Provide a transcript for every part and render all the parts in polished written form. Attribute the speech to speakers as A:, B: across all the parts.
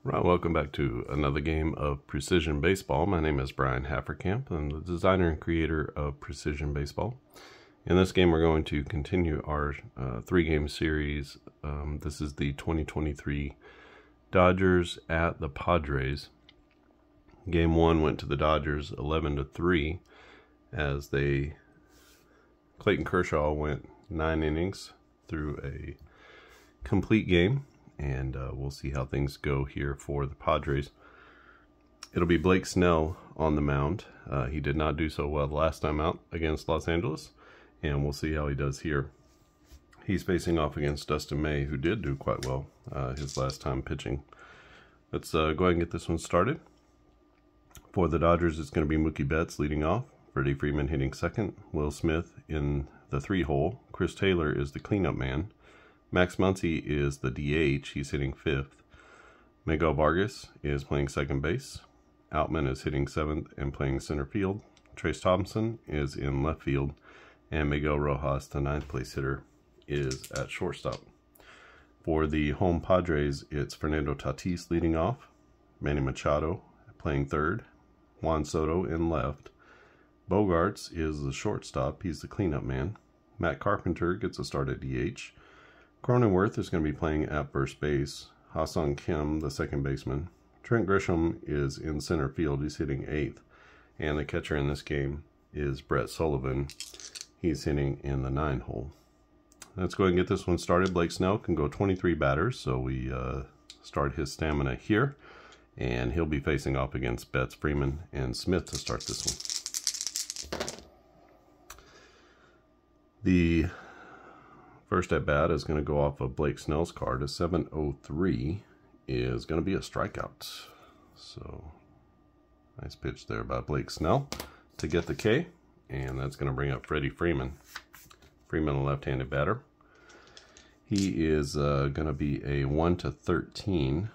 A: Right, welcome back to another game of Precision Baseball. My name is Brian Hafferkamp. I'm the designer and creator of Precision Baseball. In this game, we're going to continue our three-game series. This is the 2023 Dodgers at the Padres. Game 1 went to the Dodgers 11-3 as Clayton Kershaw went 9 innings through a complete game. And we'll see how things go here for the Padres. It'll be Blake Snell on the mound. He did not do so well the last time out against Los Angeles, and we'll see how he does here. He's facing off against Dustin, who did do quite well his last time pitching. Let's go ahead and get this one started. For the Dodgers, it's going to be Mookie Betts leading off, Freddie Freeman hitting second, Will Smith in the 3-hole, Chris Taylor is the cleanup man, Max Muncy is the DH, he's hitting 5th. Miguel Vargas is playing second base. Outman is hitting 7th and playing center field. Trace Thompson is in left field. And Miguel Rojas, the 9th place hitter, is at shortstop. For the home Padres, it's Fernando Tatis leading off. Manny Machado playing third. Juan Soto in left. Bogarts is the shortstop, he's the cleanup man. Matt Carpenter gets a start at DH. Cronenworth is going to be playing at first base. Ha-Seong Kim, the second baseman. Trent Grisham is in center field. He's hitting 8th. And the catcher in this game is Brett Sullivan. He's hitting in the 9-hole. Let's go ahead and get this one started. Blake Snell can go 23 batters, so we start his stamina here. And he'll be facing off against Betts, Freeman, and Smith to start this one. The first at bat is going to go off of Blake Snell's card. A 7-0-3 is going to be a strikeout. So, nice pitch there by Blake Snell to get the K. And that's going to bring up Freddie Freeman. Freeman, a left-handed batter. He is going to be a 1-13.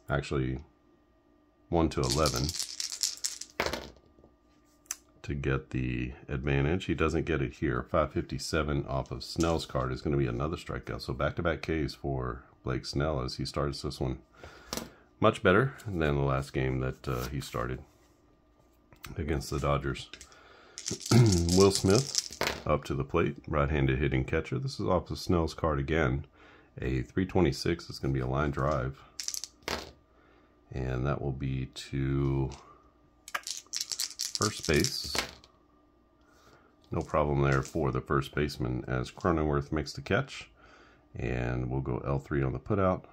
A: Actually, 1-11. To get the advantage. He doesn't get it here. 557 off of Snell's card is going to be another strikeout. So back-to-back Ks for Blake Snell as he starts this one much better than the last game that he started against the Dodgers. Will Smith up to the plate, right-handed hitting catcher. This is off of Snell's card again. A 326 is going to be a line drive. And that will be to first base. No problem there for the first baseman as Cronenworth makes the catch. And we'll go L3 on the putout.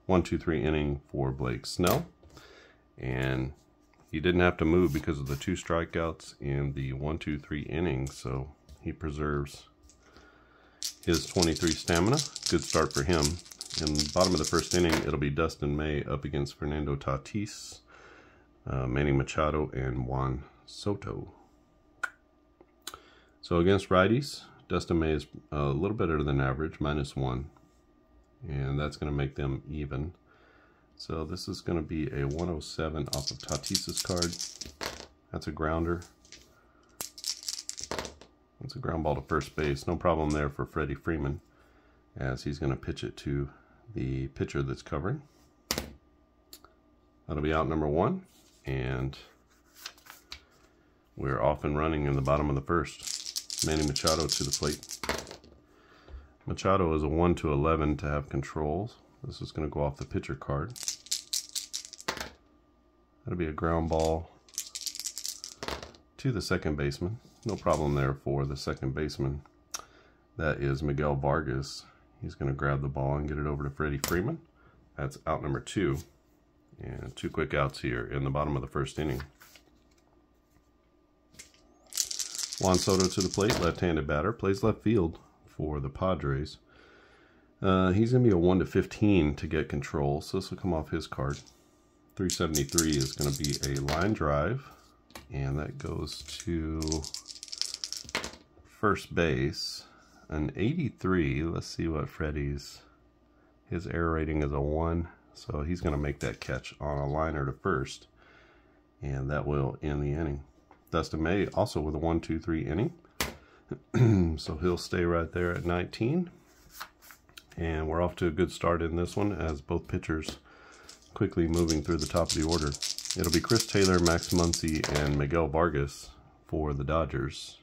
A: 1-2-3 inning for Blake Snell. And he didn't have to move because of the 2 strikeouts in the 1-2-3 inning. So he preserves his 23 stamina. Good start for him. In the bottom of the first inning, it'll be Dustin up against Fernando Tatis, Manny Machado, and Juan Soto. So against righties, Dustin is a little better than average, -1. And that's going to make them even. So this is going to be a 107 off of Tatis's card. That's a grounder. That's a ground ball to first base. No problem there for Freddie Freeman as he's going to pitch it to the pitcher that's covering. That'll be out number 1. And we're off and running in the bottom of the first. Manny Machado to the plate. Machado is a 1-11 to have controls. This is going to go off the pitcher card. That'll be a ground ball to the second baseman. No problem there for the second baseman. That is Miguel Vargas. He's going to grab the ball and get it over to Freddie Freeman. That's out number 2. And 2 quick outs here in the bottom of the first inning. Juan Soto to the plate, left-handed batter, plays left field for the Padres. He's going to be a 1-15 to get control, so this will come off his card. 373 is going to be a line drive, and that goes to first base. An 83, let's see what Freddie's, his error rating is a 1. So he's going to make that catch on a liner to first. And that will end the inning. Dustin also with a 1-2-3 inning. So he'll stay right there at 19. And we're off to a good start in this one as both pitchers quickly moving through the top of the order. It'll be Chris Taylor, Max Muncy, and Miguel Vargas for the Dodgers.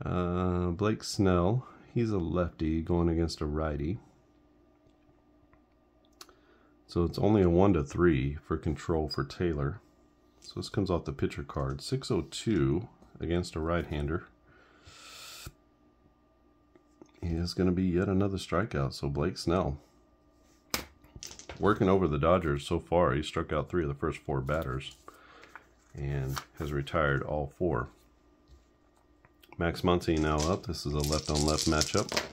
A: Blake Snell, he's a lefty going against a righty. So it's only a 1-3 for control for Taylor. So this comes off the pitcher card. 602 against a right-hander. He is going to be yet another strikeout. So Blake Snell working over the Dodgers so far. He struck out 3 of the first 4 batters and has retired all 4. Max Muncy now up. This is a left-on-left matchup.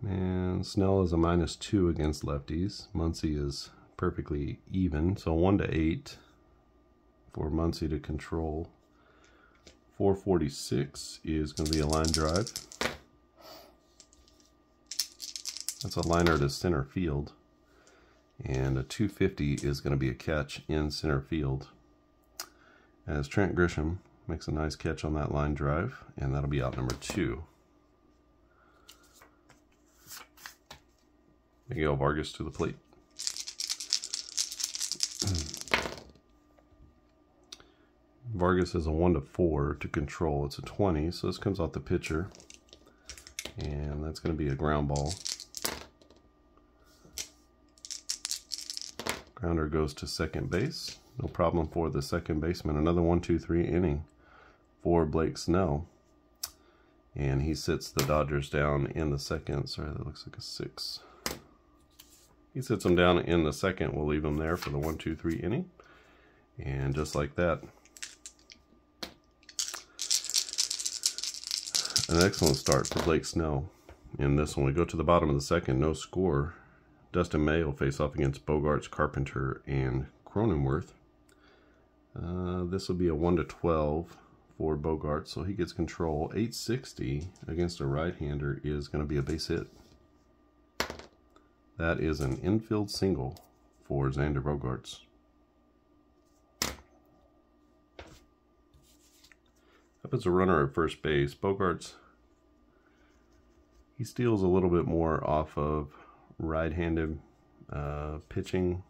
A: And Snell is a -2 against lefties. Muncy is perfectly even. So 1-8 for Muncy to control. 446 is going to be a line drive. That's a liner to center field. And a 250 is going to be a catch in center field. As Trent Grisham makes a nice catch on that line drive, and that'll be out number 2. Miguel Vargas to the plate. Vargas is a 1-4 to control. It's a 20, so this comes off the pitcher, and that's going to be a ground ball. Grounder goes to second base. No problem for the second baseman. Another 1-2-3 inning for Blake Snell. And he sits the Dodgers down in the second. Sorry, that looks like a 6. He sits them down in the second. We'll leave them there for the 1-2-3 inning. And just like that, an excellent start for Blake Snell in this one. We go to the bottom of the second, no score. Dustin May will face off against Bogarts, Carpenter, and Cronenworth. This will be a 1-12 for Bogarts, so he gets control. 860 against a right-hander is going to be a base hit. That is an infield single for Xander Bogaerts. Up as a runner at first base, Bogaerts, he steals a little bit more off of right-handed pitching.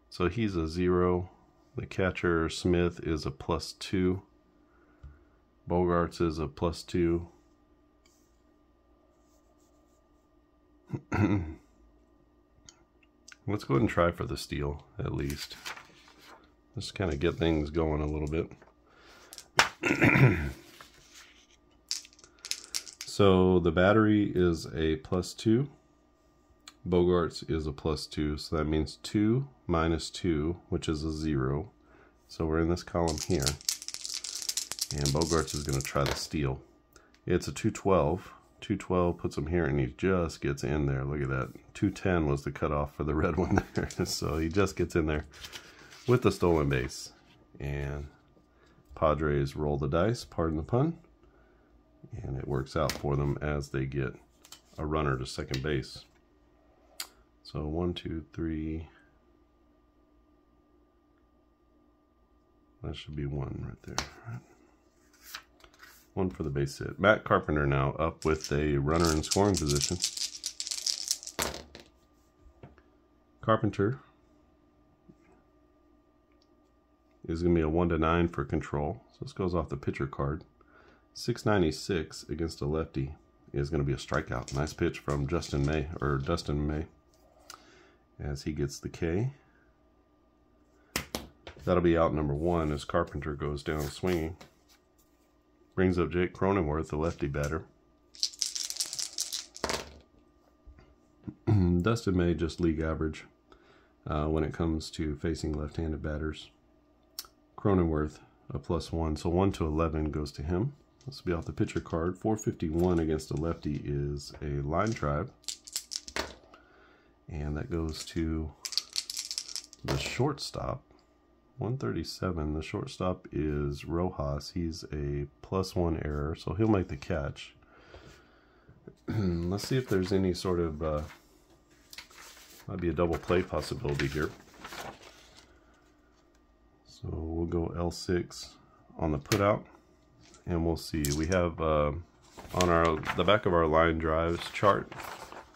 A: So he's a 0. The catcher, Smith, is a +2. Bogaerts is a +2. Let's go ahead and try for the steal, at least. Just kind of get things going a little bit. So the battery is a +2. Bogaerts is a +2, so that means 2 minus 2, which is a 0. So we're in this column here. And Bogaerts is going to try the steal. It's a 212. 212 puts him here, and he just gets in there. Look at that. 210 was the cutoff for the red one there. So he just gets in there with the stolen base. And Padres roll the dice, pardon the pun. And it works out for them as they get a runner to second base. So 1, 2, 3. That should be 1 right there. Right. 1 for the base hit. Matt Carpenter now up with a runner in scoring position. Carpenter is going to be a 1-9 for control. So this goes off the pitcher card. 696 against a lefty is going to be a strikeout. Nice pitch from Dustin May as he gets the K. That'll be out number 1 as Carpenter goes down swinging. Brings up Jake Cronenworth, the lefty batter. Dustin May just league average when it comes to facing left-handed batters. Cronenworth a +1, so 1-11 goes to him. This will be off the pitcher card. 451 against a lefty is a line drive. And that goes to the shortstop. 137. The shortstop is Rojas. He's a +1 error, so he'll make the catch. Let's see if there's any sort of might be a double play possibility here. So we'll go L6 on the putout, and we'll see. We have on the back of our line drives chart,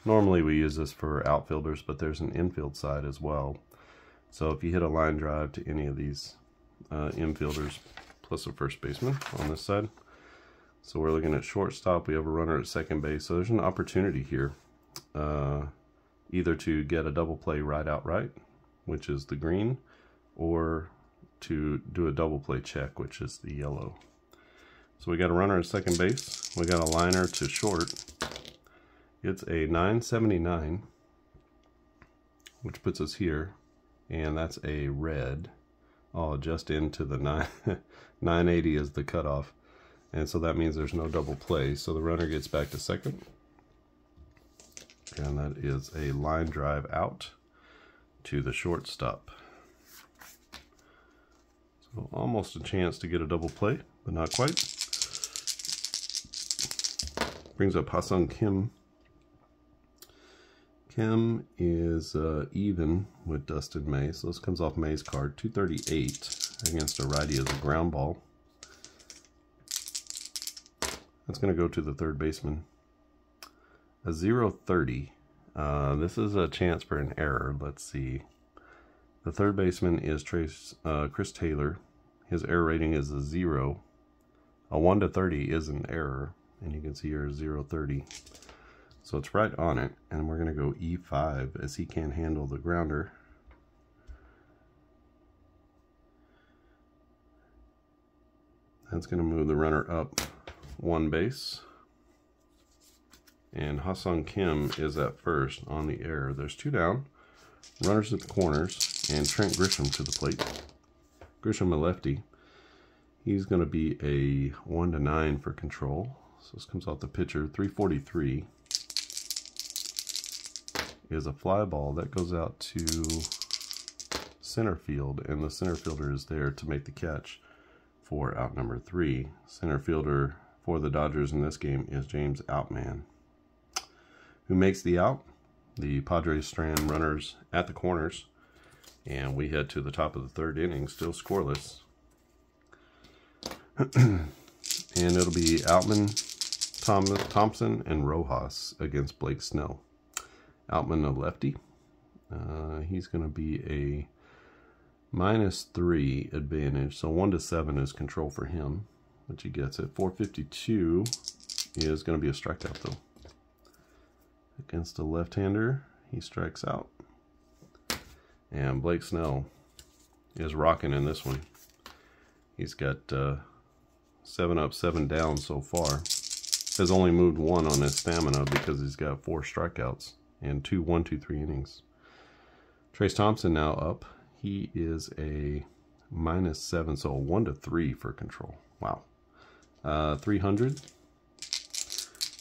A: normally we use this for outfielders, but there's an infield side as well. So if you hit a line drive to any of these infielders, plus a first baseman on this side. So we're looking at shortstop, we have a runner at second base, so there's an opportunity here either to get a double play right out right, which is the green, or to do a double play check, which is the yellow. So we got a runner at second base, we got a liner to short. It's a 979, which puts us here, and that's a red. Oh, just into the 980 is the cutoff. And so that means there's no double play. So the runner gets back to second. And that is a line drive out to the shortstop. So almost a chance to get a double play, but not quite. Brings up Ha-Seong Kim. Kim is even with Dustin May. So this comes off May's card. 238 against a righty as a ground ball. That's going to go to the third baseman. A 0-30. This is a chance for an error. Let's see. The third baseman is Chris Taylor. His error rating is a 0. A 1-30 is an error. And you can see here 0-30. So it's right on it. And we're going to go E5 as he can't handle the grounder. That's going to move the runner up one base, and Ha-Seong Kim is at first on the error. There's two down, runners at the corners, and Trent Grisham to the plate. Grisham, a lefty. He's going to be a 1-9 for control. So this comes off the pitcher. 343 is a fly ball that goes out to center field, and the center fielder is there to make the catch for out number 3. Center fielder for the Dodgers in this game is James Outman. Who makes the out? The Padres strand runners at the corners, and we head to the top of the third inning, still scoreless. And it'll be Outman, Thompson, and Rojas against Blake Snell. Outman, a lefty. He's going to be a -3 advantage, so 1-7 is control for him, which he gets at 452 is going to be a strikeout though. Against a left-hander, he strikes out. And Blake Snell is rocking in this one. He's got 7 up, 7 down so far. Has only moved 1 on his stamina because he's got 4 strikeouts and 2 1-2-3 innings. Trace Thompson now up. He is a -7, so a 1-3 for control. Wow. 300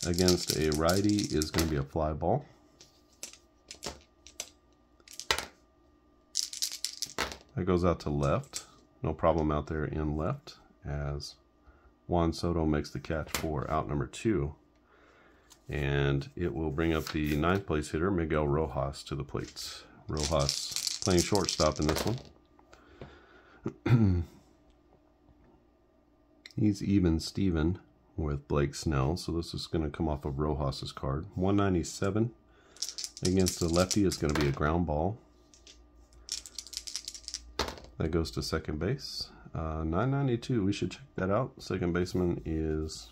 A: against a righty is going to be a fly ball. That goes out to left. No problem out there in left as Juan Soto makes the catch for out number 2. And it will bring up the 9th place hitter, Miguel Rojas, to the plate. Rojas playing shortstop in this one. He's even Steven with Blake Snell, so this is going to come off of Rojas's card. 197 against the lefty is going to be a ground ball. That goes to second base. 992, we should check that out. Second baseman is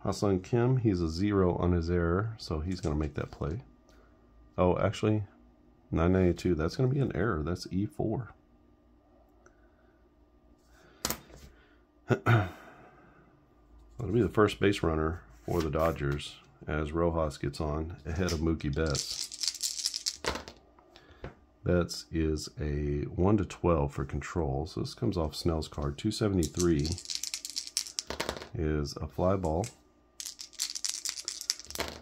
A: Ha-Seong Kim. He's a 0 on his error, so he's going to make that play. Oh, actually, 992, that's going to be an error. That's E4. That'll be the first base runner for the Dodgers as Rojas gets on ahead of Mookie Betts. Betts is a 1-12 for control, so this comes off Snell's card. 273 is a fly ball.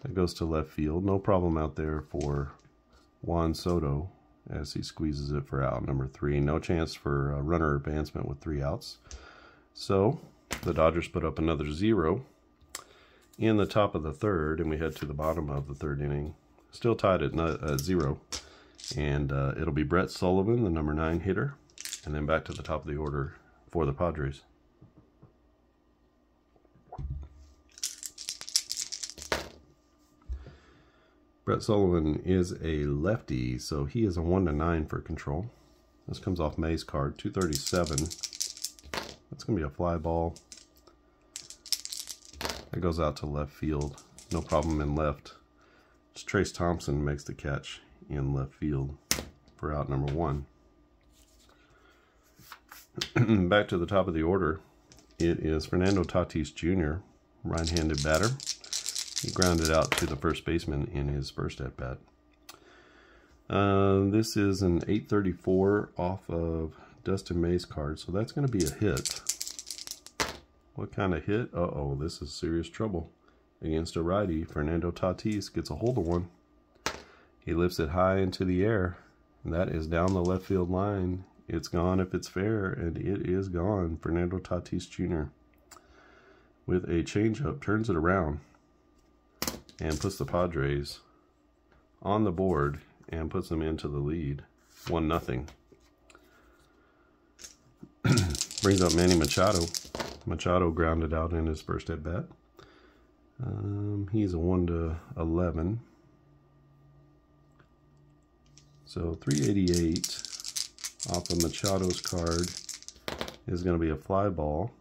A: That goes to left field. No problem out there for Juan Soto as he squeezes it for out number 3. No chance for runner advancement with 3 outs. So the Dodgers put up another 0 in the top of the third, and we head to the bottom of the third inning. Still tied at 0. And it'll be Brett Sullivan, the number 9 hitter, and then back to the top of the order for the Padres. Brett Sullivan is a lefty, so he is a 1-9 for control. This comes off May's card, 237. That's going to be a fly ball. That goes out to left field. No problem in left. Just Trace Thompson makes the catch in left field for out number 1. Back to the top of the order. It is Fernando Tatis Jr., right-handed batter. He grounded out to the first baseman in his first at-bat. This is an 834 off of Dustin May's card, so that's going to be a hit. What kind of hit? Uh-oh, this is serious trouble. Against a righty, Fernando Tatis gets a hold of one. He lifts it high into the air, and that is down the left field line. It's gone if it's fair, and it is gone. Fernando Tatis Jr. with a changeup turns it around and puts the Padres on the board and puts them into the lead, 1-0. Brings up Manny Machado. Machado grounded out in his first at bat. He's a 1-11. So 388 off of Machado's card is going to be a fly ball.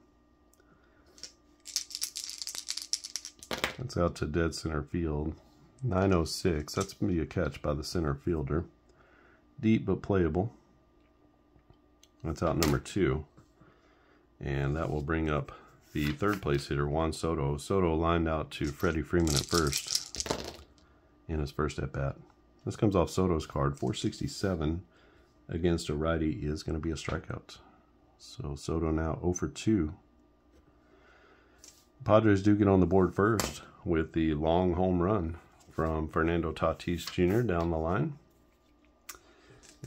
A: That's out to dead center field. 906. That's going to be a catch by the center fielder. Deep but playable. That's out number 2. And that will bring up the third place hitter, Juan Soto. Soto lined out to Freddie Freeman at first in his first at bat. This comes off Soto's card. 467 against a righty is going to be a strikeout. So Soto now 0 for 2. Padres do get on the board first with the long home run from Fernando Tatis Jr. down the line.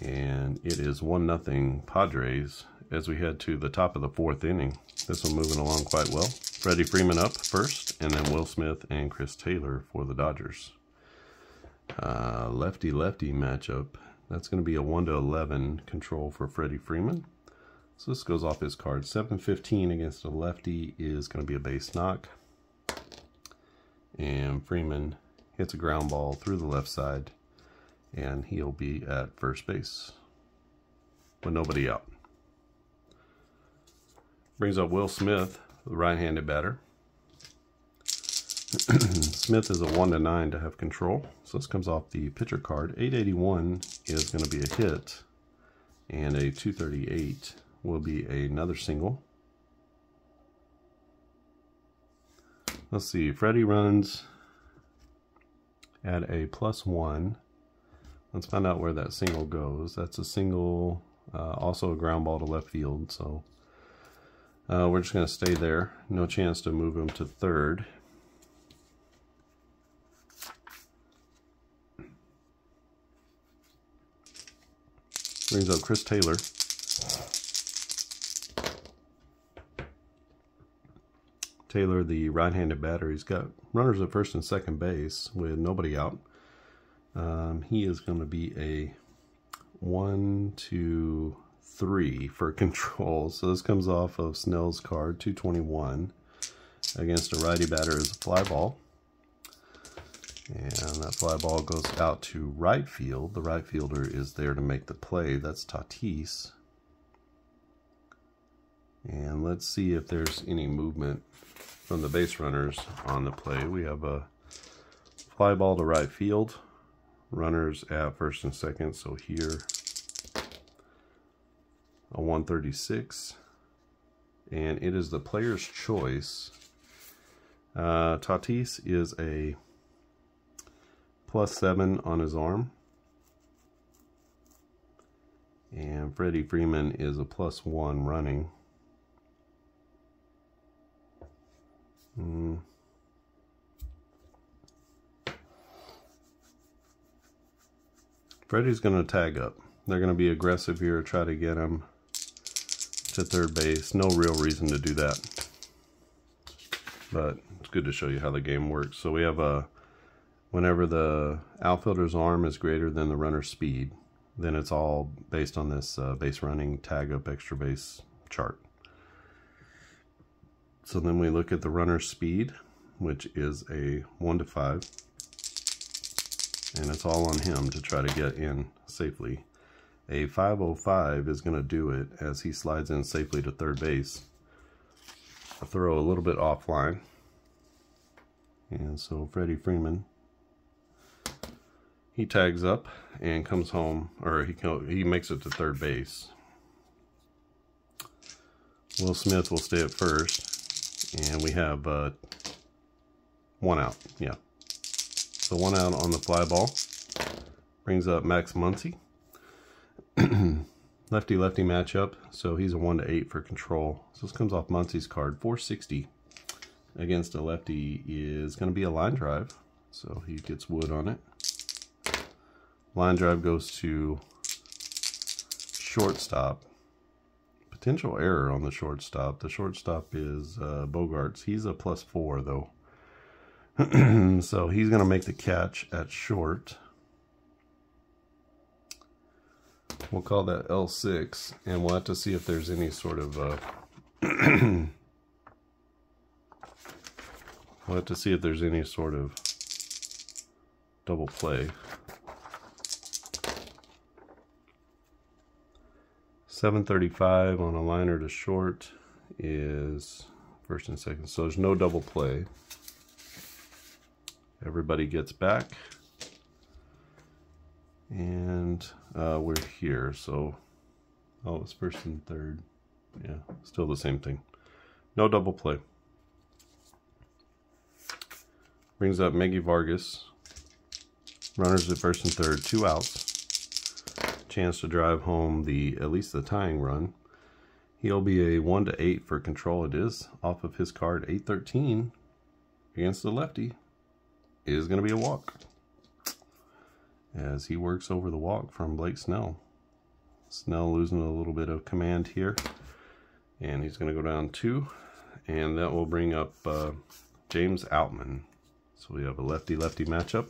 A: And it is 1-0 Padres as we head to the top of the 4th inning. This one moving along quite well. Freddie Freeman up first, and then Will Smith and Chris Taylor for the Dodgers. Lefty-lefty matchup. That's going to be a 1-11 control for Freddie Freeman. So this goes off his card. 7-15 against a lefty is going to be a base knock. And Freeman hits a ground ball through the left side, and he'll be at first base with nobody out. Brings up Will Smith, the right-handed batter. Smith is a 1-9 to have control. So this comes off the pitcher card. 881 is going to be a hit, and a 238 will be another single. Let's see. Freddie runs at a +1. Let's find out where that single goes. That's a single, also a ground ball to left field. So we're just going to stay there. No chance to move him to third. Brings up Chris Taylor. Taylor, the right-handed batter, he's got runners at first and second base with nobody out. He is going to be a 1, 2, 3 for control. So this comes off of Snell's card, 221. Against a righty batter is a fly ball. And that fly ball goes out to right field. The right fielder is there to make the play. That's Tatis. And let's see if there's any movement from the base runners on the play. We have a fly ball to right field. Runners at first and second. So here, a 136. And it is the player's choice. Tatis is a +7 on his arm. And Freddie Freeman is a +1 running. Freddie's going to tag up. They're going to be aggressive here, try to get him to third base. No real reason to do that, but it's good to show you how the game works. So we have a, whenever the outfielder's arm is greater than the runner's speed, then it's all based on this base running tag up extra base chart. So then we look at the runner's speed, which is a 1 to 5. and it's all on him to try to get in safely. A 505 is going to do it as he slides in safely to third base. A throw a little bit offline. And so Freddie Freeman, he tags up and comes home, or he makes it to third base. Will Smith will stay at first, and we have 1 out. Yeah. So 1 out on the fly ball. Brings up Max Muncy. Lefty-lefty matchup, so he's a 1-8 for control. So this comes off Muncy's card. 460 against a lefty is going to be a line drive, so he gets wood on it. Line drive goes to shortstop. Potential error on the shortstop. The shortstop is Bogarts. He's a +4 though. So he's going to make the catch at short. We'll call that L6, and we'll have to see if there's any sort of we'll have to see if there's any sort of double play. 735 on a liner to short is first and second, so there's no double play. Everybody gets back, and we're here, so it's first and third. Yeah, still the same thing. No double play. Brings up Meggy Vargas. Runners at first and third, 2 outs. Chance to drive home at least the tying run. He'll be a 1-8 for control. It is off of his card. 813 against the lefty is going to be a walk, as he works over the walk from Blake Snell. Snell losing a little bit of command here, and he's going to go down 2, and that will bring up James Outman. So we have a lefty-lefty matchup.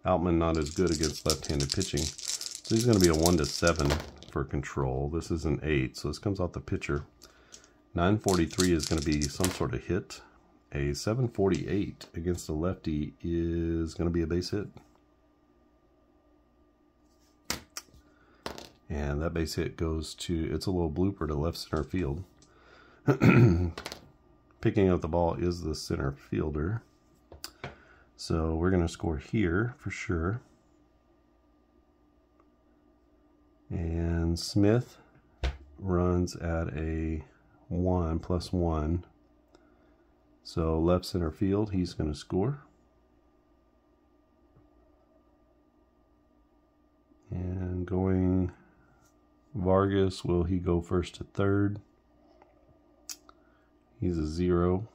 A: Outman not as good against left-handed pitching, so he's going to be a 1-7 for control. This is an 8, so this comes off the pitcher. 943 is going to be some sort of hit. A 748 against the lefty is going to be a base hit. And that base hit goes to, it's a little blooper to left center field. Picking up the ball is the center fielder. So we're going to score here for sure. And Smith runs at a 1 +1. So left center field, he's going to score. And going Vargas, will he go first to third? He's a 0.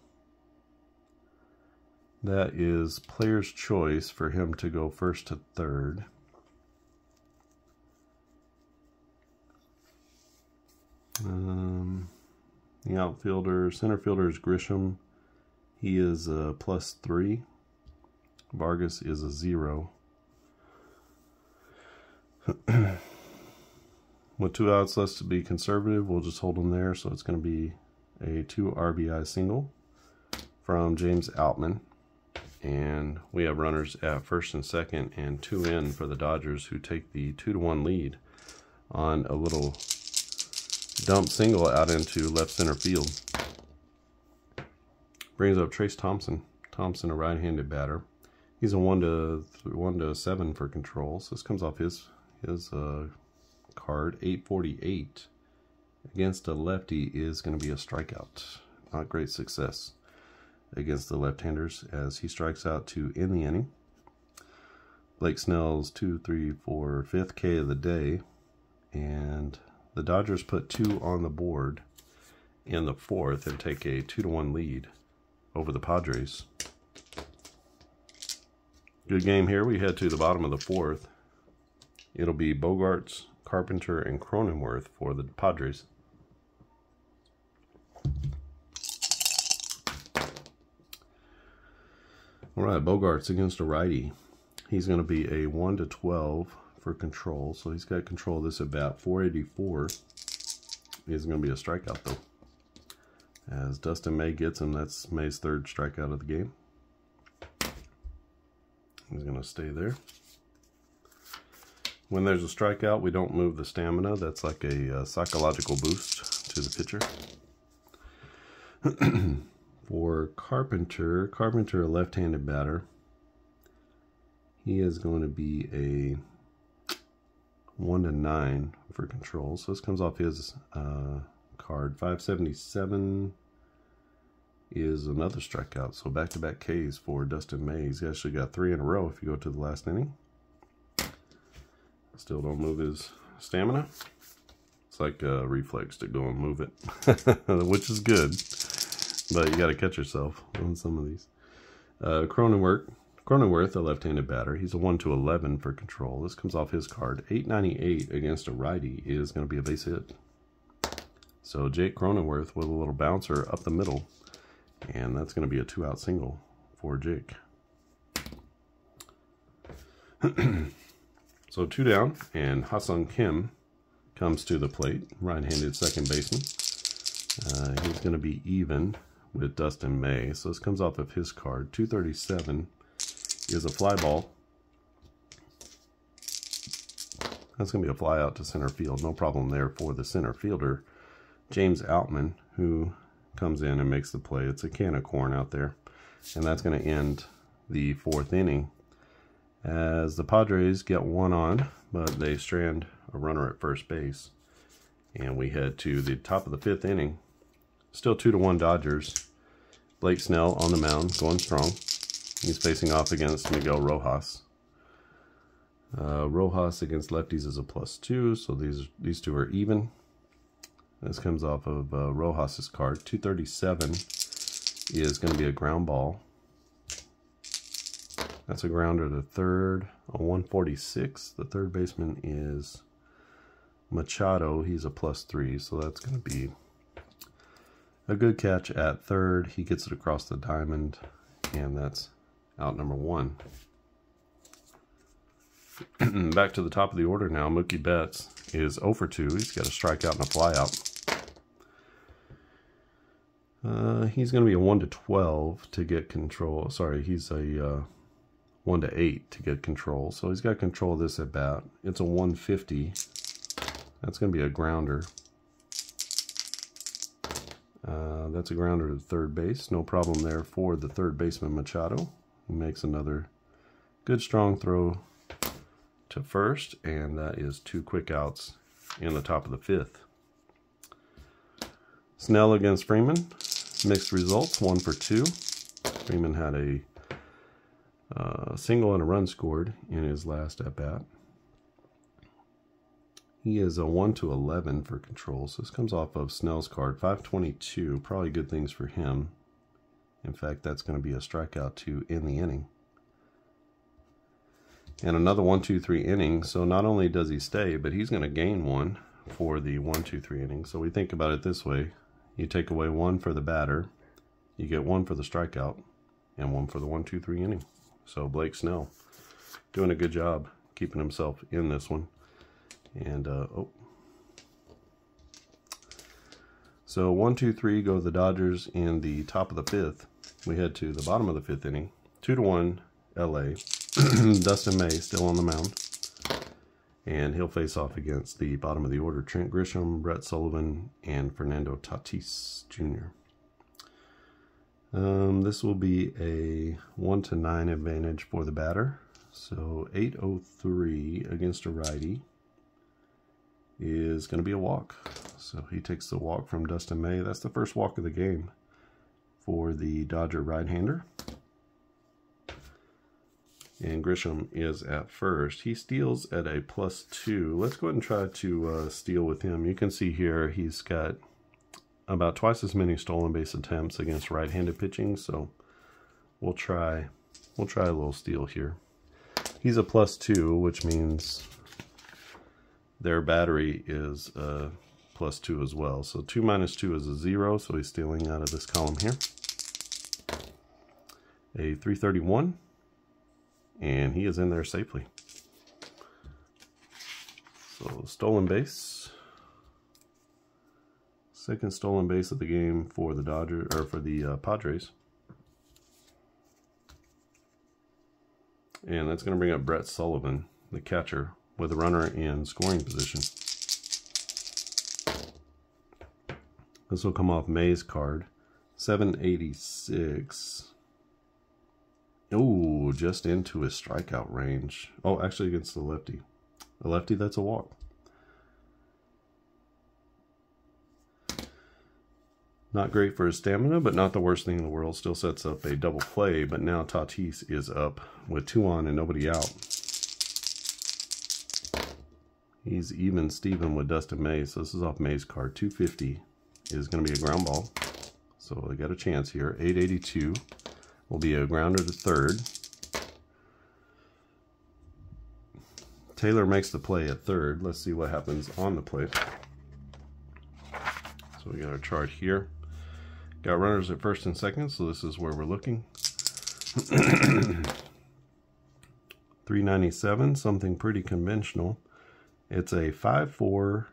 A: That is player's choice for him to go first to third. The outfielder, center fielder is Grisham. He is a +3. Vargas is a 0. With 2 outs, less to be conservative, we'll just hold him there. So it's going to be a 2 RBI single from James Outman. And we have runners at first and second, and 2 in for the Dodgers, who take the 2-1 lead on a little dump single out into left center field. Brings up Trace Thompson. Thompson, a right-handed batter. He's a 1-7 for control. So this comes off his card. 848 against a lefty is going to be a strikeout. Not great success against the left-handers, as he strikes out to end the inning. Blake Snell's 5th K of the day, and the Dodgers put 2 on the board in the 4th and take a 2-1 lead over the Padres. Good game here. We head to the bottom of the 4th. It'll be Bogarts, Carpenter, and Cronenworth for the Padres. All right, Bogarts against a righty. He's going to be a 1-12 for control, so he's got control of this at bat. 484 is going to be a strikeout, though. As Dustin May gets him, that's May's 3rd strikeout of the game. He's going to stay there. When there's a strikeout, we don't move the stamina. That's like a psychological boost to the pitcher. For Carpenter, a left-handed batter, he is going to be a 1-9 for control. So this comes off his card. 577 is another strikeout. So back-to-back Ks for Dustin May. He's actually got 3 in a row if you go to the last inning. Still don't move his stamina. It's like a reflex to go and move it, which is good. But you got to catch yourself on some of these. Cronenworth, a left-handed batter. He's a 1-11 for control. This comes off his card. 898 against a righty is going to be a base hit. So Jake Cronenworth with a little bouncer up the middle. And that's going to be a 2-out single for Jake. So 2 down, and Ha-Seong Kim comes to the plate. Right-handed second baseman. He's going to be even with Dustin May. So this comes off of his card. 237 is a fly ball. That's going to be a fly out to center field. No problem there for the center fielder, James Outman, who comes in and makes the play. It's a can of corn out there. And that's going to end the 4th inning, as the Padres get 1 on, but they strand a runner at first base. And we head to the top of the 5th inning. Still 2-1 Dodgers. Blake Snell on the mound, going strong. He's facing off against Miguel Rojas. Rojas against lefties is a +2, so these two are even. This comes off of Rojas's card. 237 is going to be a ground ball. That's a grounder to third. A 146. The third baseman is Machado. He's a +3, so that's going to be a good catch at third. He gets it across the diamond, and that's out number 1. Back to the top of the order now. Mookie Betts is 0 for 2. He's got a strikeout and a flyout. He's going to be a 1-12 to get control. Sorry, he's a 1-8 to get control. So he's got control of this at bat. It's a 150. That's going to be a grounder. That's a grounder to third base. No problem there for the third baseman, Machado, who makes another good strong throw to first, and that is 2 quick outs in the top of the 5th. Snell against Freeman. Mixed results, 1 for 2. Freeman had a single and a run scored in his last at-bat. He is a 1-11 for control. So this comes off of Snell's card. 522, probably good things for him. In fact, that's going to be a strikeout to end the inning. And another 1-2-3 inning. So not only does he stay, but he's going to gain 1 for the 1-2-3 inning. So we think about it this way. You take away 1 for the batter. You get 1 for the strikeout. And 1 for the 1-2-3 inning. So Blake Snell doing a good job keeping himself in this one. And, So 1-2-3 go the Dodgers in the top of the 5th. We head to the bottom of the 5th inning. 2-1 LA. Dustin May still on the mound. And he'll face off against the bottom of the order. Trent Grisham, Brett Sullivan, and Fernando Tatis Jr. This will be a 1-9 advantage for the batter. So 803 against a righty is going to be a walk. So he takes the walk from Dustin May. That's the first walk of the game for the Dodger right-hander. And Grisham is at first. He steals at a +2. Let's go ahead and try to steal with him. You can see here he's got about twice as many stolen base attempts against right-handed pitching. So we'll try a little steal here. He's a +2, which means their battery is +2 as well. So 2 minus 2 is a 0. So he's stealing out of this column here. A 331. And he is in there safely. So stolen base. Second stolen base of the game for the Dodgers, or for the Padres. And that's going to bring up Brett Sullivan, the catcher, with a runner in scoring position. This will come off May's card. 786. Oh, just into his strikeout range. Oh, actually against the lefty. A lefty, that's a walk. Not great for his stamina, but not the worst thing in the world. Still sets up a double play, but now Tatis is up with 2 on and nobody out. He's even Steven with Dustin May, so this is off May's card. 250 is going to be a ground ball. So they got a chance here. 882 will be a grounder to third. Taylor makes the play at third. Let's see what happens on the play. So we got our chart here. Got runners at first and second, so this is where we're looking. 397, something pretty conventional. It's a 5-4,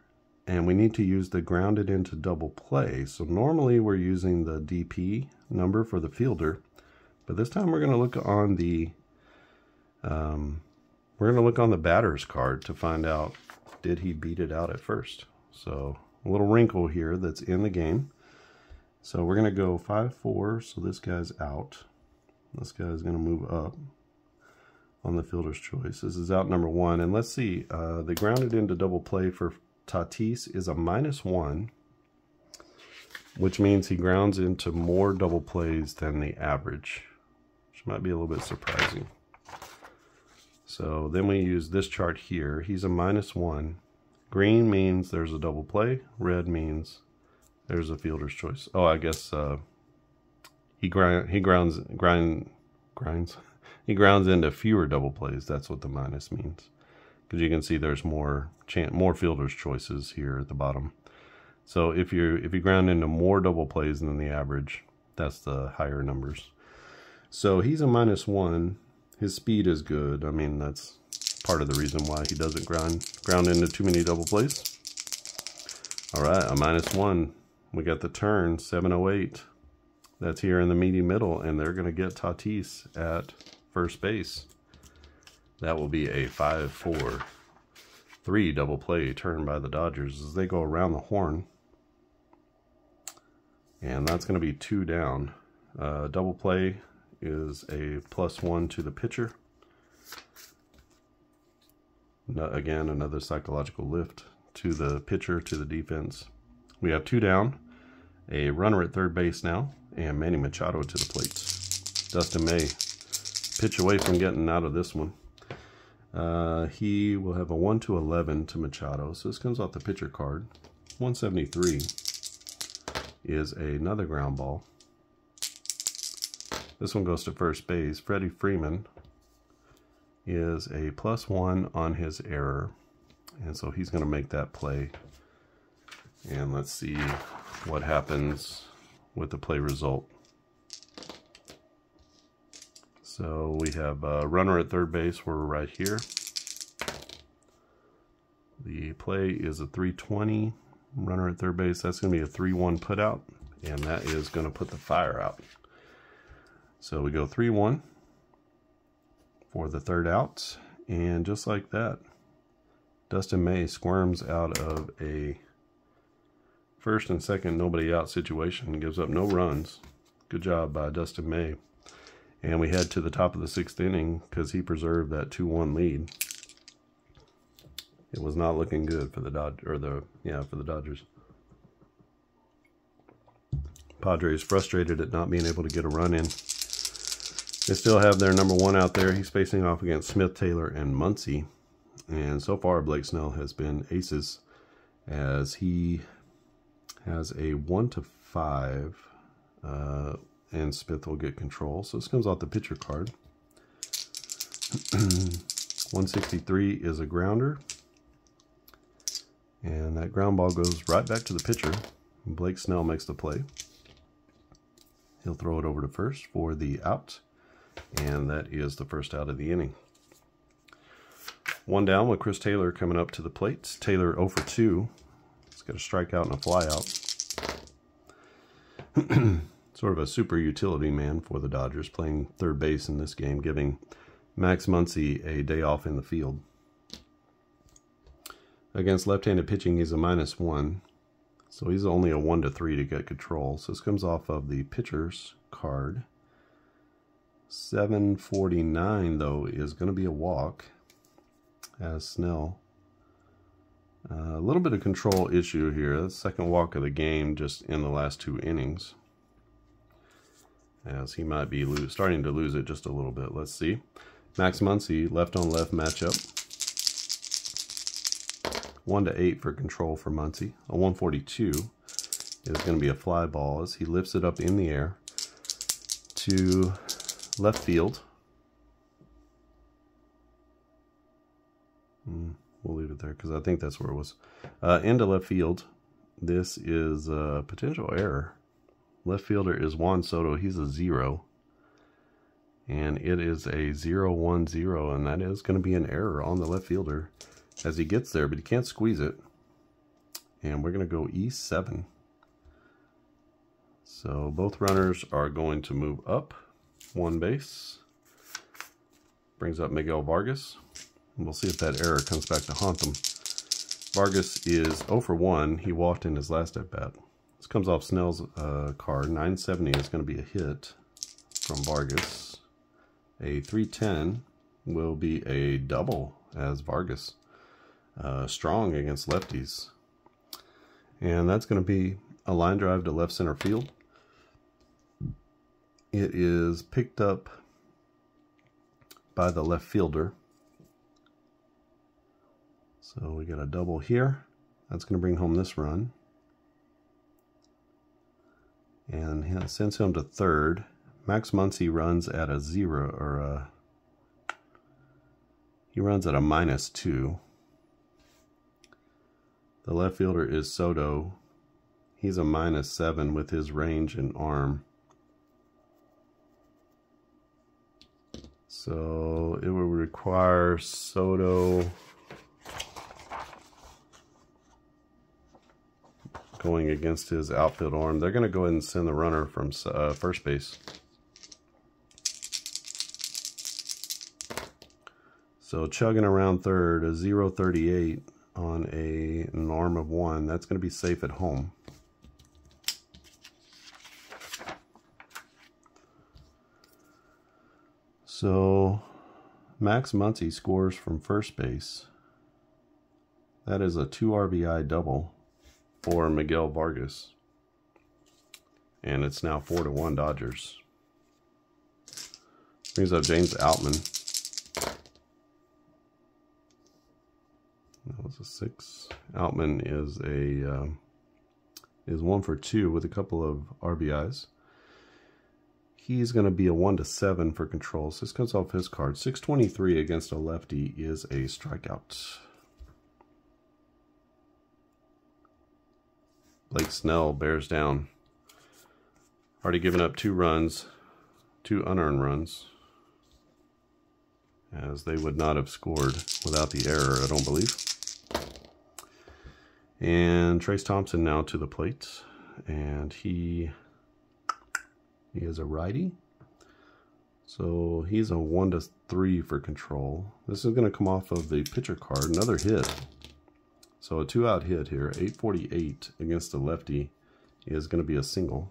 A: and we need to use the grounded into double play. So normally we're using the DP number for the fielder, but this time we're going to look on the batter's card to find out, did he beat it out at first? So a little wrinkle here that's in the game. So we're going to go 5-4, so this guy's out. This guy's going to move up on the fielder's choice. This is out number 1, and let's see, the grounded into double play for Tatis is a -1, which means he grounds into more double plays than the average, which might be a little bit surprising. So then we use this chart here. He's a -1. Green means there's a double play. Red means there's a fielder's choice. Oh, I guess he grounds into fewer double plays. That's what the minus means, because you can see there's more fielder's choices here at the bottom. So if you ground into more double plays than the average, that's the higher numbers. So he's a -1. His speed is good. I mean, that's part of the reason why he doesn't ground into too many double plays. All right, a -1. We got the turn, 708. That's here in the meaty middle, and they're going to get Tatis at first base. That will be a 5-4-3 double play turn by the Dodgers as they go around the horn. And that's going to be 2 down. Double play is a +1 to the pitcher. Again, another psychological lift to the pitcher, to the defense. We have 2 down, a runner at third base now, and Manny Machado to the plate. Dustin May, pitch away from getting out of this one. He will have a 1-11 to Machado, so this comes off the pitcher card. 173 is another ground ball. This one goes to first base. Freddie Freeman is a +1 on his error, and so he's going to make that play. And let's see what happens with the play result. So we have a runner at third base. We're right here. The play is a 320. Runner at third base. That's going to be a 3-1 put out, and that is going to put the fire out. So we go 3-1 for the third out, and just like that, Dustin May squirms out of a first and second nobody out situation and gives up no runs. Good job by Dustin May. And we head to the top of the 6th inning because he preserved that 2-1 lead. It was not looking good for the Dodgers. Padres frustrated at not being able to get a run in. They still have their number 1 out there. He's facing off against Smith, Taylor, and Muncy. And so far, Blake Snell has been aces as he has a 1-5, and Smith will get control. So this comes off the pitcher card. 163 is a grounder, and that ground ball goes right back to the pitcher. Blake Snell makes the play. He'll throw it over to first for the out, and that is the first out of the inning. 1 down with Chris Taylor coming up to the plate. Taylor 0 for 2. He's got a strikeout and a flyout. Sort of a super utility man for the Dodgers, playing third base in this game, giving Max Muncy a day off in the field. Against left-handed pitching, he's a -1. So he's only a 1-3 to get control. So this comes off of the pitcher's card. 749, though, is going to be a walk as Snell. A little bit of control issue here. That's the second walk of the game just in the last 2 innings. As he might be starting to lose it just a little bit. Let's see. Max Muncy, left-on-left matchup. 1-8 for control for Muncy. A 142 is going to be a fly ball as he lifts it up in the air to left field. We'll leave it there because I think that's where it was. Into left field. This is a potential error. Left fielder is Juan Soto. He's a 0. And it is a 0-1-0. And that is going to be an error on the left fielder as he gets there. But he can't squeeze it. And we're going to go E7. So both runners are going to move up 1 base. Brings up Miguel Vargas. And we'll see if that error comes back to haunt them. Vargas is 0 for 1. He walked in his last at-bat. This comes off Snell's card. 970 is going to be a hit from Vargas. A 310 will be a double as Vargas. Strong against lefties. And that's going to be a line drive to left center field. It is picked up by the left fielder. So we got a double here. That's going to bring home this run. And sends him to third. Max Muncy runs at a 0, or he runs at a -2. The left fielder is Soto. He's a -7 with his range and arm. So it will require Soto going against his outfield arm. They're going to go ahead and send the runner from first base. So chugging around third, a 0.38 on an arm of 1. That's going to be safe at home. So Max Muncy scores from first base. That is a 2 RBI double for Miguel Vargas. And it's now 4-1 Dodgers. Brings up James Outman. That was a 6. Outman is is 1 for 2 with a couple of RBIs. He's going to be a 1-7 for control. So this comes off his card. 623 against a lefty is a strikeout. Blake Snell bears down. Already given up 2 runs, 2 unearned runs, as they would not have scored without the error, I don't believe. And Trace Thompson now to the plate, and he is a righty. So he's a 1-3 for control. This is going to come off of the pitcher card, another hit. So a 2-out hit here, 848 against a lefty is going to be a single.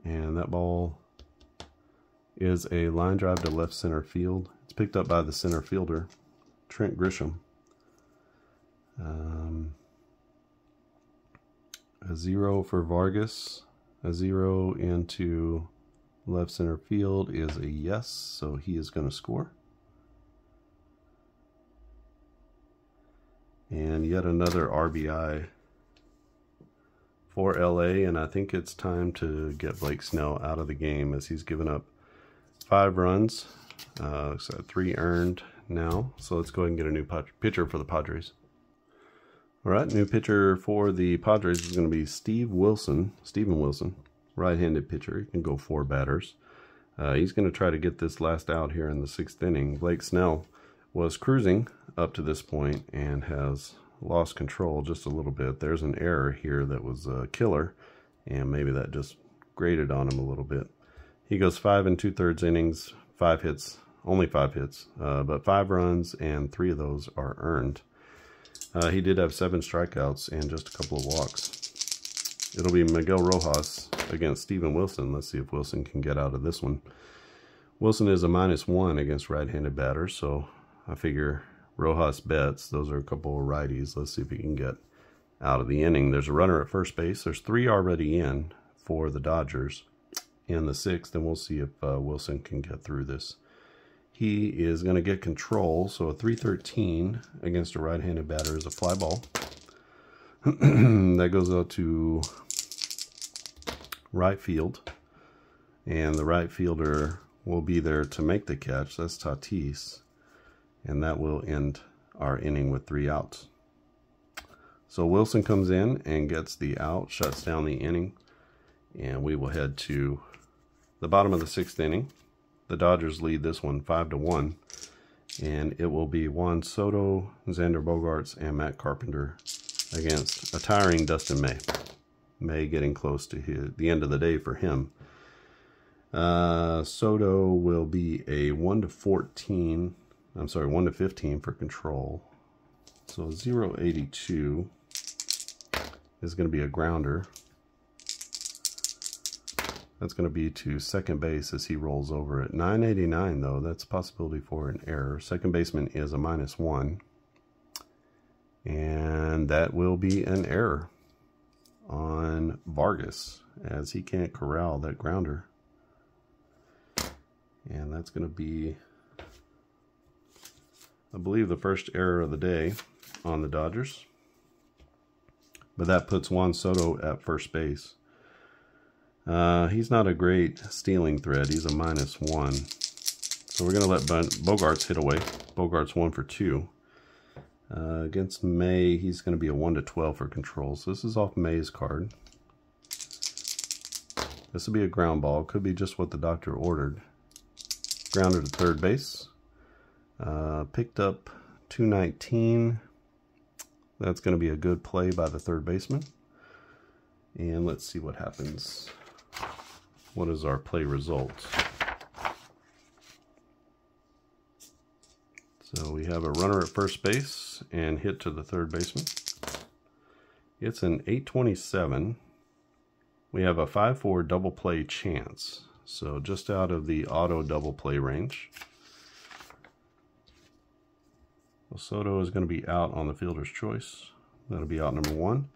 A: And that ball is a line drive to left center field. It's picked up by the center fielder, Trent Grisham. A 0 for Vargas. A 0 into left center field is a yes, so he is going to score. And yet another RBI for LA, and I think it's time to get Blake Snell out of the game as he's given up 5 runs. So 3 earned now. So let's go ahead and get a new pitcher for the Padres. All right, new pitcher for the Padres is going to be Steven Wilson, right-handed pitcher. He can go 4 batters. He's going to try to get this last out here in the 6th inning. Blake Snell was cruising up to this point and has lost control just a little bit. There's an error here that was a killer, and maybe that just grated on him a little bit. He goes 5 2/3 innings, 5 hits, only 5 hits, but 5 runs, and 3 of those are earned. He did have 7 strikeouts and just a couple of walks. It'll be Miguel Rojas against Steven Wilson. Let's see if Wilson can get out of this one. Wilson is a -1 against right-handed batters, so I figure Rojas bets. Those are a couple of righties. Let's see if he can get out of the inning. There's a runner at first base. There's 3 already in for the Dodgers in the 6th, and we'll see if Wilson can get through this. He is going to get control, so a 3-13 against a right-handed batter is a fly ball. That goes out to right field, and the right fielder will be there to make the catch. That's Tatis, and that will end our inning with 3 outs. So Wilson comes in and gets the out, shuts down the inning, and we will head to the bottom of the 6th inning. The Dodgers lead this one 5-1, and it will be Juan Soto, Xander Bogaerts, and Matt Carpenter against a tiring Dustin May. May getting close to the end of the day for him. Soto will be a 1-15 for control. So 0.82 is going to be a grounder. That's going to be to second base as he rolls over it. 9.89 though, that's a possibility for an error. Second baseman is a -1. And that will be an error on Vargas as he can't corral that grounder. And that's going to be, I believe, the first error of the day on the Dodgers. But that puts Juan Soto at first base. He's not a great stealing threat. He's a -1. So we're going to let Bogaerts hit away. Bogaerts 1 for 2. Against May, he's going to be a 1-12 for control. So this is off May's card. This will be a ground ball. Could be just what the doctor ordered. Grounded to third base. Picked up 219. That's going to be a good play by the third baseman. And let's see what happens. What is our play result? So we have a runner at first base and hit to the third baseman. It's an 827. We have a 5-4 double play chance. So just out of the auto double play range. Soto is going to be out on the fielder's choice. That'll be out number 1.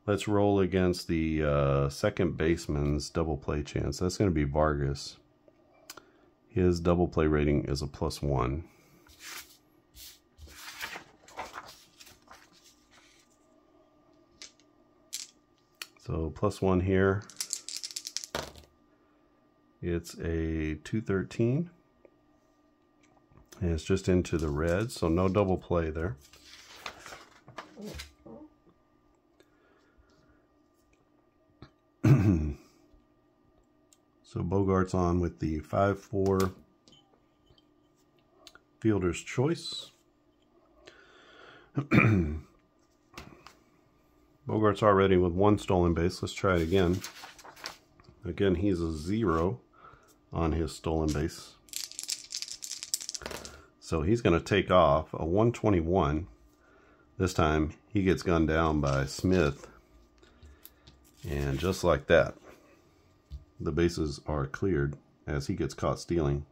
A: Let's roll against the second baseman's double play chance. That's going to be Vargas. His double play rating is a +1. So +1 here. It's a 213. And it's just into the red, so no double play there. So Bogaerts on with the 5-4 fielder's choice. Bogaerts already with 1 stolen base. Let's try it again. Again, he's a 0 on his stolen base. So he's going to take off a 121. This time he gets gunned down by Smith. And just like that, the bases are cleared as he gets caught stealing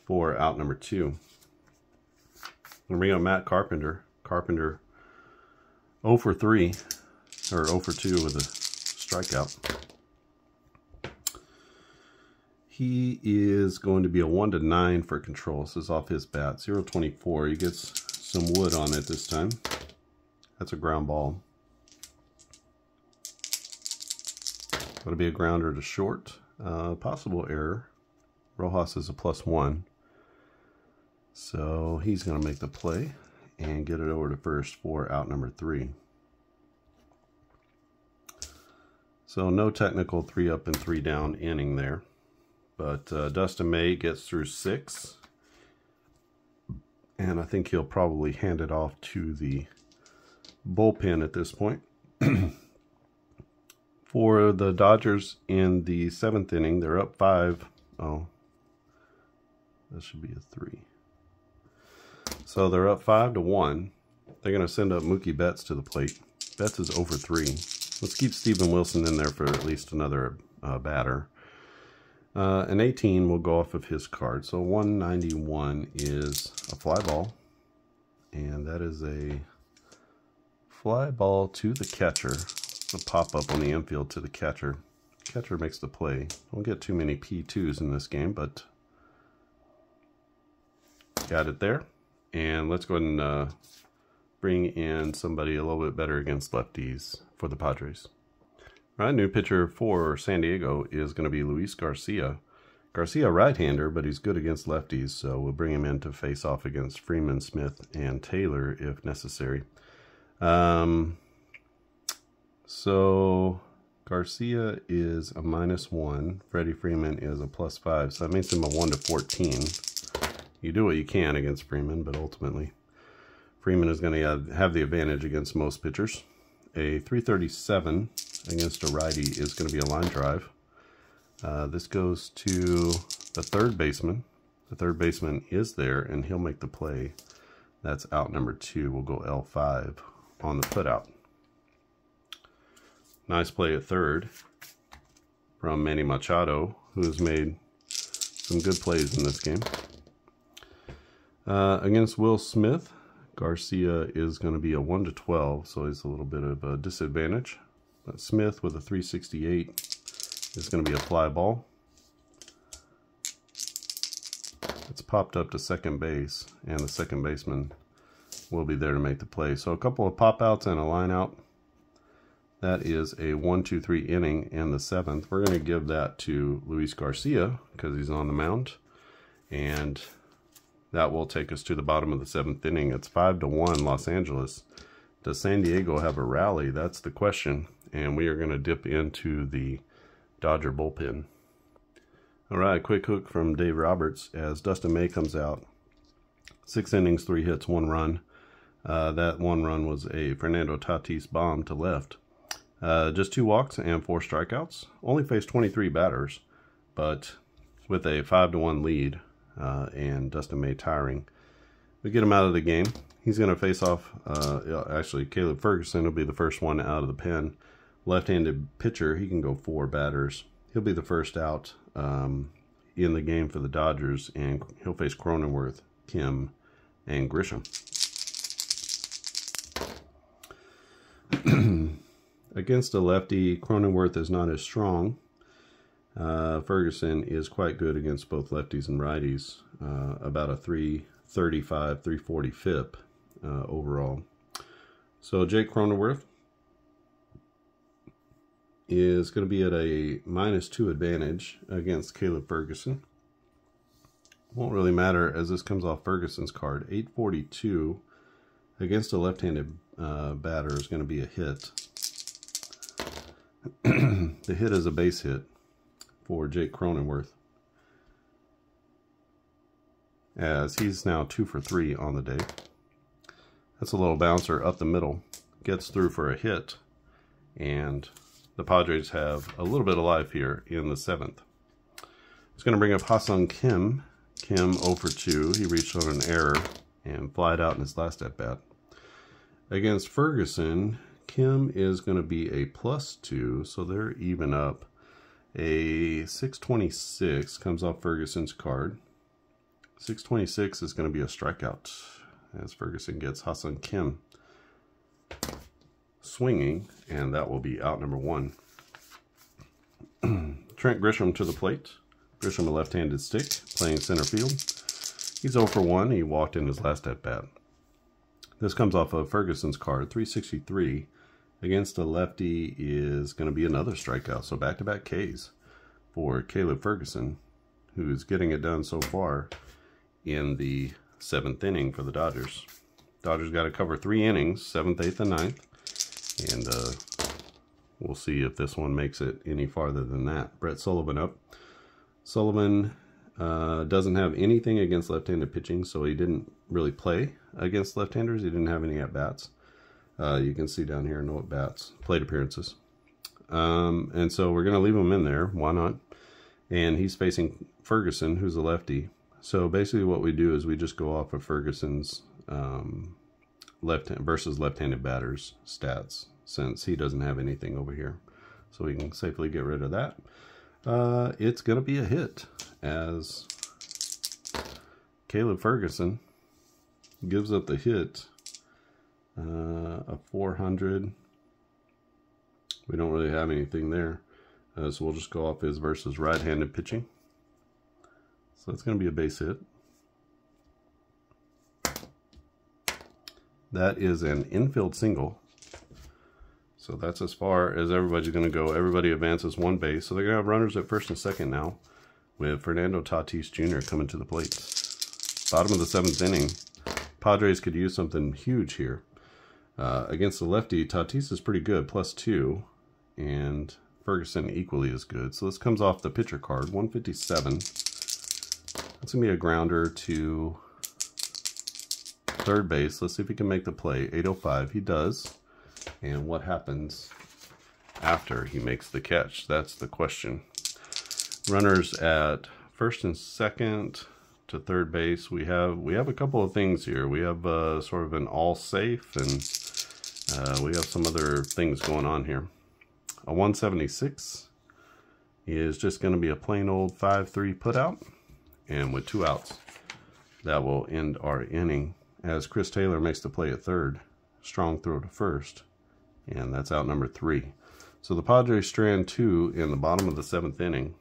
A: for out number 2. We'll bring up Matt Carpenter. Carpenter 0 for 3, or 0 for 2 with a strikeout. He is going to be a 1-9 for control. This is off his bat. 0.24. He gets some wood on it this time. That's a ground ball. That'll be a grounder to short. Possible error. Rojas is a +1. So he's going to make the play and get it over to first for out number 3. So no technical 3 up and 3 down inning there. But Dustin May gets through 6. And I think he'll probably hand it off to the bullpen at this point. For the Dodgers in the 7th inning, they're up 5. Oh, That should be a 3. So they're up 5-1. They're going to send up Mookie Betts to the plate. Betts is over 3. Let's keep Steven Wilson in there for at least another batter. An 18 will go off of his card. So 191 is a fly ball. And that is a fly ball to the catcher. A pop-up on the infield to the catcher. Catcher makes the play. Don't get too many P2s in this game, but got it there. And let's go ahead and bring in somebody a little bit better against lefties for the Padres. All right, new pitcher for San Diego is going to be Luis Garcia. Garcia, right-hander, but he's good against lefties, so we'll bring him in to face off against Freeman, Smith, and Taylor if necessary. So Garcia is a -1. Freddie Freeman is a +5, so that makes him a 1-14. You do what you can against Freeman, but ultimately Freeman is going to have the advantage against most pitchers. A 337 against a righty is going to be a line drive. This goes to the third baseman. The third baseman is there, and he'll make the play. That's out number 2. We'll go L5 on the putout. Nice play at third from Manny Machado, who's made some good plays in this game. Against Will Smith, Garcia is going to be a 1-12, so he's a little bit of a disadvantage. But Smith with a 368 is going to be a fly ball. It's popped up to second base, and the second baseman will be there to make the play. So a couple of pop outs and a line out. That is a 1-2-3 inning in the 7th. We're going to give that to Luis Garcia because he's on the mound. And that will take us to the bottom of the 7th inning. It's 5-1 Los Angeles. Does San Diego have a rally? That's the question. And we are going to dip into the Dodger bullpen. All right, quick hook from Dave Roberts as Dustin May comes out. 6 innings, 3 hits, 1 run. That 1 run was a Fernando Tatis bomb to left. Just 2 walks and 4 strikeouts. Only faced 23 batters, but with a 5-1 lead and Dustin May tiring, we get him out of the game. He's going to face off, actually, Caleb Ferguson will be the first one out of the pen. Left-handed pitcher, he can go 4 batters. He'll be the first out in the game for the Dodgers, and he'll face Cronenworth, Kim, and Grisham. Against a lefty, Cronenworth is not as strong. Ferguson is quite good against both lefties and righties. About a 335, 340 FIP overall. So Jake Cronenworth is going to be at a -2 advantage against Caleb Ferguson. Won't really matter as this comes off Ferguson's card. 842 against a left-handed batter is going to be a hit. The hit is a base hit for Jake Cronenworth, as he's now 2 for 3 on the day. That's a little bouncer up the middle, gets through for a hit, and the Padres have a little bit of life here in the 7th. It's going to bring up Ha-Seong Kim. Kim 0 for 2. He reached on an error and flied out in his last at-bat. Against Ferguson, Kim is going to be a +2, so they're even up. A 626 comes off Ferguson's card. 626 is going to be a strikeout as Ferguson gets Ha-Seong Kim swinging, and that will be out number 1. Trent Grisham to the plate. Grisham a left-handed stick, playing center field. He's 0 for 1. He walked in his last at-bat. This comes off of Ferguson's card. 363 against a lefty is going to be another strikeout. So back-to-back Ks for Caleb Ferguson, who's getting it done so far in the 7th inning for the Dodgers. Dodgers got to cover 3 innings, 7th, 8th, and 9th. And we'll see if this one makes it any farther than that. Brett Sullivan up. Sullivan doesn't have anything against left-handed pitching, so he didn't really play against left-handers. He didn't have any at-bats. You can see down here, no at-bats, plate appearances. And so we're going to leave him in there. Why not? And he's facing Ferguson, who's a lefty. So basically what we do is we just go off of Ferguson's left-handed batters stats, since he doesn't have anything over here. So we can safely get rid of that. It's going to be a hit, as Caleb Ferguson gives up the hit. A 400. We don't really have anything there. So we'll just go off his versus right-handed pitching. So it's going to be a base hit. That is an infield single. So that's as far as everybody's going to go. Everybody advances one base. So they're going to have runners at first and second now, with Fernando Tatis Jr. coming to the plate. Bottom of the 7th inning. Padres could use something huge here. Against the lefty, Tatis is pretty good, +2. And Ferguson equally as good. So this comes off the pitcher card, 157. That's going to be a grounder to third base. Let's see if he can make the play. 805, he does. And what happens after he makes the catch? That's the question. Runners at first and second to third base. We have a couple of things here. We have sort of an all safe, and we have some other things going on here. A 176 is just going to be a plain old 5-3 put out. And with 2 outs, that will end our inning, as Chris Taylor makes the play at third. Strong throw to first, and that's out number 3. So the Padres strand 2 in the bottom of the 7th inning.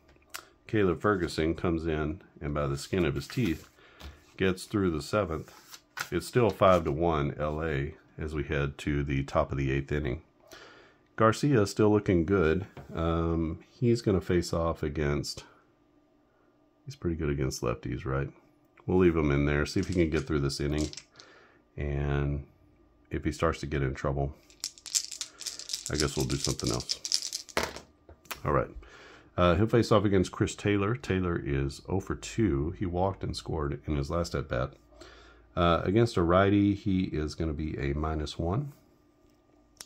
A: Caleb Ferguson comes in, and by the skin of his teeth, gets through the 7th. It's still 5-1 LA as we head to the top of the 8th inning. Garcia still looking good. He's going to face off against... He's pretty good against lefties, right? We'll leave him in there, see if he can get through this inning. And if he starts to get in trouble, I guess we'll do something else. All right. He'll face off against Chris Taylor. Taylor is 0 for 2. He walked and scored in his last at-bat. Against a righty, he is going to be a -1.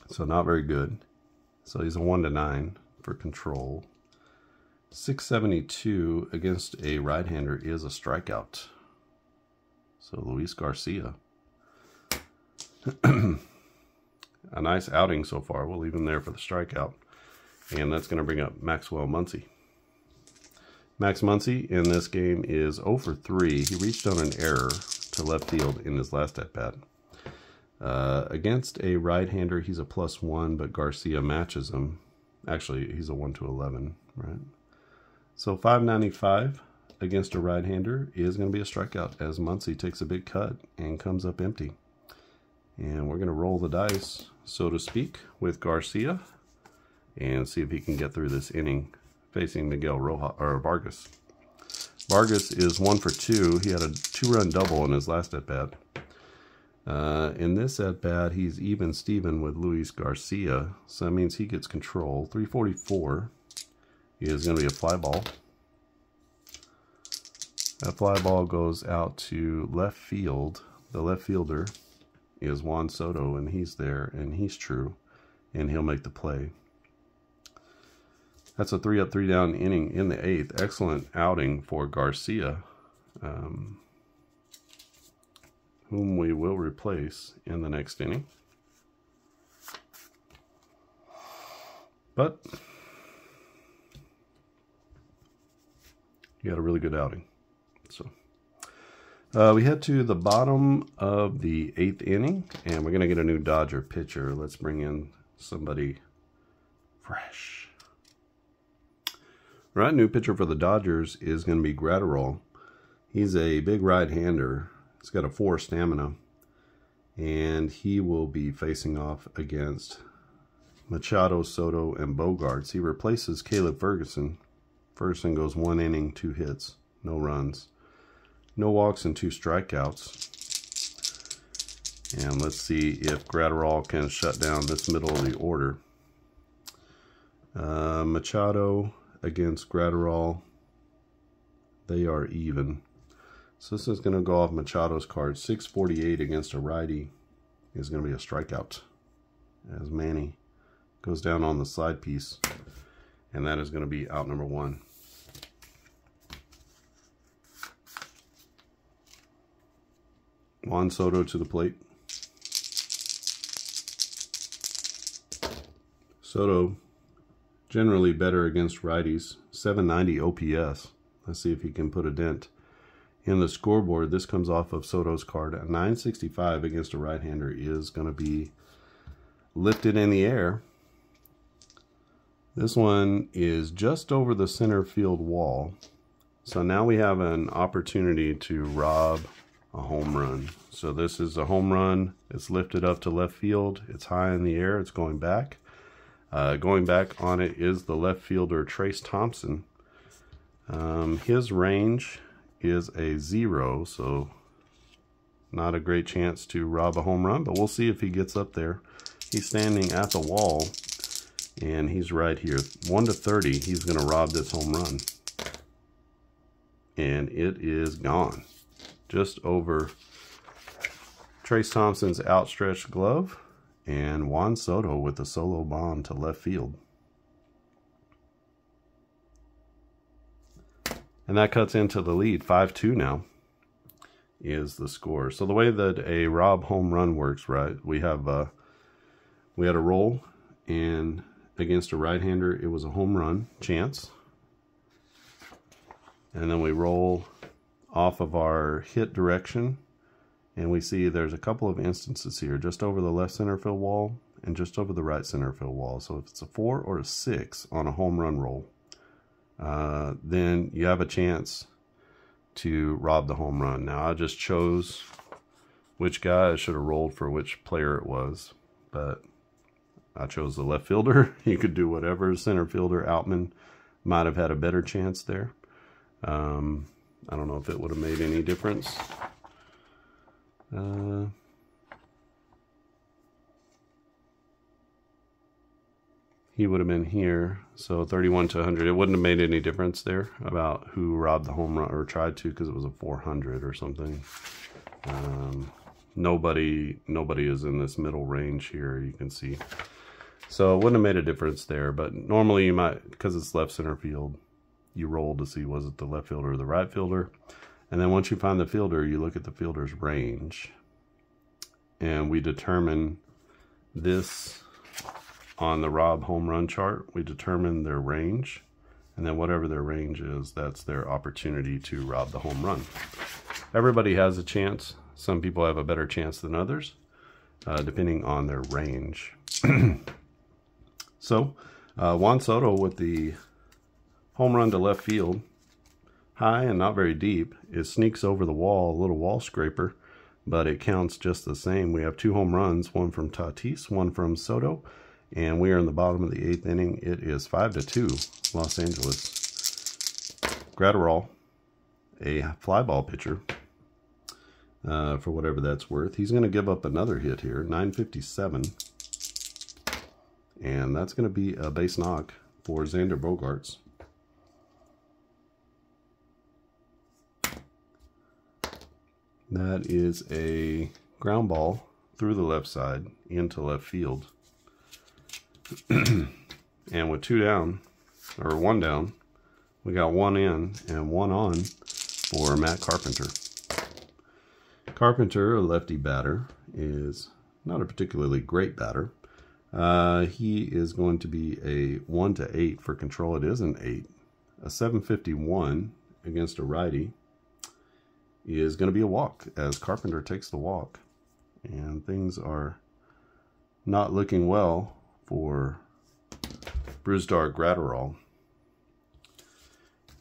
A: So not very good. So he's a 1-9 for control. 672 against a right-hander is a strikeout. So Luis Garcia. A nice outing so far. We'll leave him there for the strikeout. And that's going to bring up Maxwell Muncy. Max Muncy in this game is 0 for 3. He reached on an error to left field in his last at-bat. Against a right-hander, he's a +1, but Garcia matches him. Actually, he's a 1-11, right? So 595 against a right-hander is going to be a strikeout, as Muncy takes a big cut and comes up empty. And we're going to roll the dice, so to speak, with Garcia and see if he can get through this inning facing Miguel Vargas. Vargas is 1 for 2. He had a 2-run double in his last at-bat. In this at-bat, he's even Steven with Luis Garcia, so that means he gets control. 344 is going to be a fly ball. That fly ball goes out to left field. The left fielder is Juan Soto, and he's there, and he's true, and he'll make the play. That's a 3-up, 3-down inning in the 8th. Excellent outing for Garcia, whom we will replace in the next inning. But he had a really good outing. So we head to the bottom of the 8th inning, and we're going to get a new Dodger pitcher. Let's bring in somebody fresh. Right, new pitcher for the Dodgers is going to be Graterol. He's a big right-hander. He's got a 4 stamina, and he will be facing off against Machado, Soto, and Bogarts. He replaces Caleb Ferguson. Ferguson goes 1 inning, 2 hits, no runs, no walks, and 2 strikeouts. And let's see if Graterol can shut down this middle of the order. Machado against Graterol, they are even. So this is going to go off Machado's card. 648 against a righty is going to be a strikeout, as Manny goes down on the side piece, and that is going to be out number 1. Juan Soto to the plate. Soto, generally better against righties, 790 OPS. Let's see if he can put a dent in the scoreboard. This comes off of Soto's card. A 965 against a right-hander is going to be lifted in the air. This one is just over the center field wall. So now we have an opportunity to rob a home run. So this is a home run. It's lifted up to left field. It's high in the air. It's going back. Going back on it is the left fielder, Trace Thompson. His range is a 0, so not a great chance to rob a home run, but we'll see if he gets up there. He's standing at the wall, and he's right here. 1-30, he's going to rob this home run. And it is gone. Just over Trace Thompson's outstretched glove, and Juan Soto with a solo bomb to left field. And that cuts into the lead. 5-2 now is the score. So the way that a rob home run works, right? We had a roll, and against a right-hander, it was a home run chance. And then we roll off of our hit direction, and we see there's a couple of instances here, just over the left center field wall and just over the right center field wall. So if it's a 4 or a 6 on a home run roll, then you have a chance to rob the home run. Now I just chose which guy. I should have rolled for which player it was, but I chose the left fielder. You could do whatever. Center fielder Outman might have had a better chance there. I don't know if it would have made any difference. He would have been here, so 31 to 100. It wouldn't have made any difference there about who robbed the home run or tried to, because it was a 400 or something. Nobody is in this middle range here, you can see. So it wouldn't have made a difference there, but normally you might, because it's left center field, you roll to see was it the left fielder or the right fielder. And then once you find the fielder, you look at the fielder's range. And we determine this on the rob home run chart. We determine their range. And then whatever their range is, that's their opportunity to rob the home run. Everybody has a chance. Some people have a better chance than others, depending on their range. So, Juan Soto with the home run to left field. High and not very deep. It sneaks over the wall, a little wall scraper, but it counts just the same. We have 2 home runs, one from Tatis, one from Soto, and we are in the bottom of the 8th inning. It is 5-2, Los Angeles. Graterol, a fly ball pitcher, for whatever that's worth. He's going to give up another hit here, 957, and that's going to be a base knock for Xander Bogaerts. That is a ground ball through the left side into left field. And with 2 down, or 1 down, we got 1 in and 1 on for Matt Carpenter. Carpenter, a lefty batter, is not a particularly great batter. He is going to be a 1-8 for control. It is an 8. A 751 against a righty is going to be a walk, as Carpenter takes the walk. And things are not looking well for Brusdar Graterol.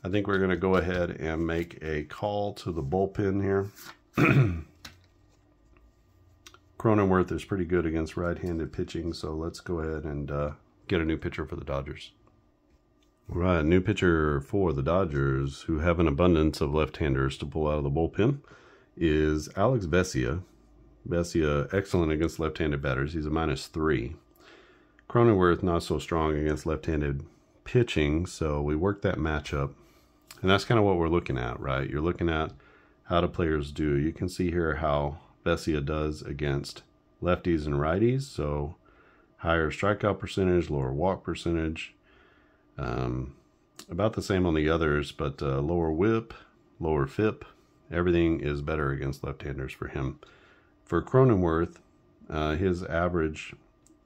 A: I think we're going to go ahead and make a call to the bullpen here. Cronenworth is pretty good against right-handed pitching, so let's go ahead and get a new pitcher for the Dodgers. All right, new pitcher for the Dodgers, who have an abundance of left-handers to pull out of the bullpen, is Alex Vesia. Vesia, excellent against left-handed batters. He's a -3. Cronenworth, not so strong against left-handed pitching, so we work that matchup. And that's kind of what we're looking at, right? You're looking at how do players do. You can see here how Vesia does against lefties and righties. So higher strikeout percentage, lower walk percentage. About the same on the others, but lower whip, lower FIP, Everything is better against left-handers for him. For Cronenworth, his average,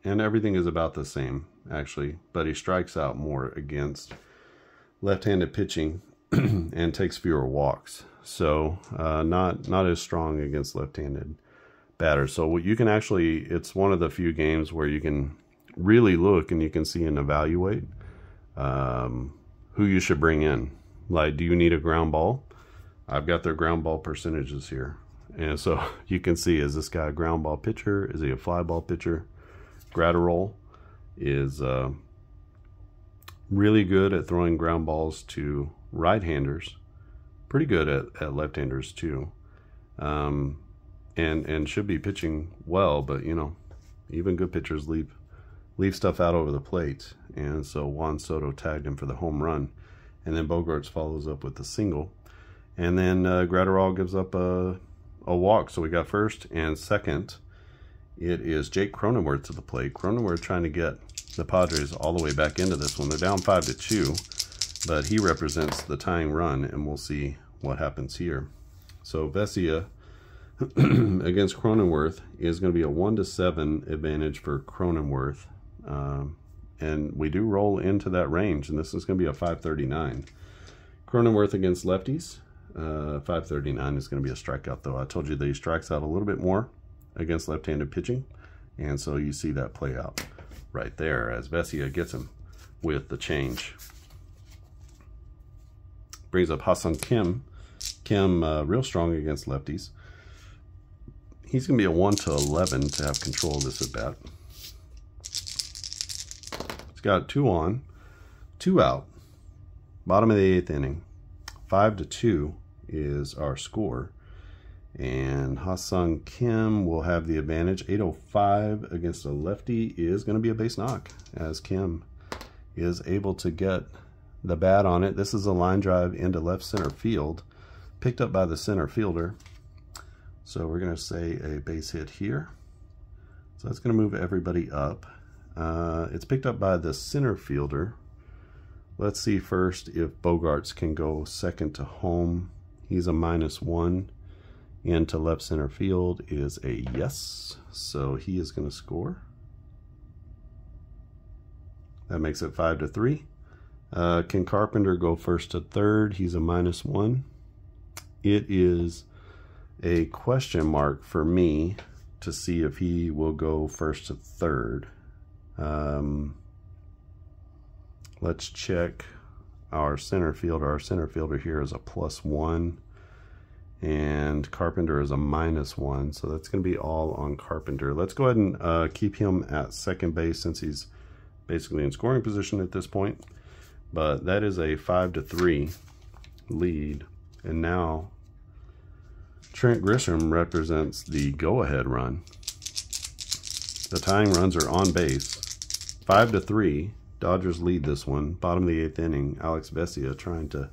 A: and everything is about the same, actually, but he strikes out more against left-handed pitching and takes fewer walks. So not as strong against left-handed batters. So you can actually, it's one of the few games where you can really look and you can see and evaluate who you should bring in. Like, do you need a ground ball? I've got their ground ball percentages here. And so you can see, is this guy a ground ball pitcher? Is he a fly ball pitcher? Gratterall is really good at throwing ground balls to right-handers. Pretty good at left-handers too. And should be pitching well, but you know, even good pitchers leave stuff out over the plate. And so Juan Soto tagged him for the home run. And then Bogaerts follows up with the single. And then Gratterall gives up a walk. So we got first and second. It is Jake Cronenworth to the plate. Cronenworth trying to get the Padres all the way back into this one. They're down 5-2, but he represents the tying run, and we'll see what happens here. So Vesia against Cronenworth is going to be a 1-7 advantage for Cronenworth. And we do roll into that range, and this is going to be a 539. Cronenworth against lefties. 539 is going to be a strikeout, though. I told you that he strikes out a little bit more against left-handed pitching, and so you see that play out right there as Vesia gets him with the change. Brings up Ha-Seong Kim. Kim real strong against lefties. He's going to be a 1-11 to have control of this at bat. He's got 2 on, 2 out. Bottom of the 8th inning. 5-2 is our score. And Ha-Seong Kim will have the advantage. 805 against a lefty is going to be a base knock, as Kim is able to get the bat on it. This is a line drive into left center field, picked up by the center fielder. So we're going to say a base hit here. So that's going to move everybody up. It's picked up by the center fielder. Let's see first if Bogaerts can go second to home. He's a -1. Into left center field is a yes. So he is going to score. That makes it 5-3. Can Carpenter go first to third? He's a -1. It is a question mark for me to see if he will go first to third. Let's check our center fielder. Our center fielder here is a +1. And Carpenter is a -1. So that's going to be all on Carpenter. Let's go ahead and keep him at second base since he's basically in scoring position at this point. But that is a 5-3 lead. And now Trent Grisham represents the go-ahead run. The tying runs are on base. 5-3. Dodgers lead this one. Bottom of the 8th inning. Alex Vesia trying to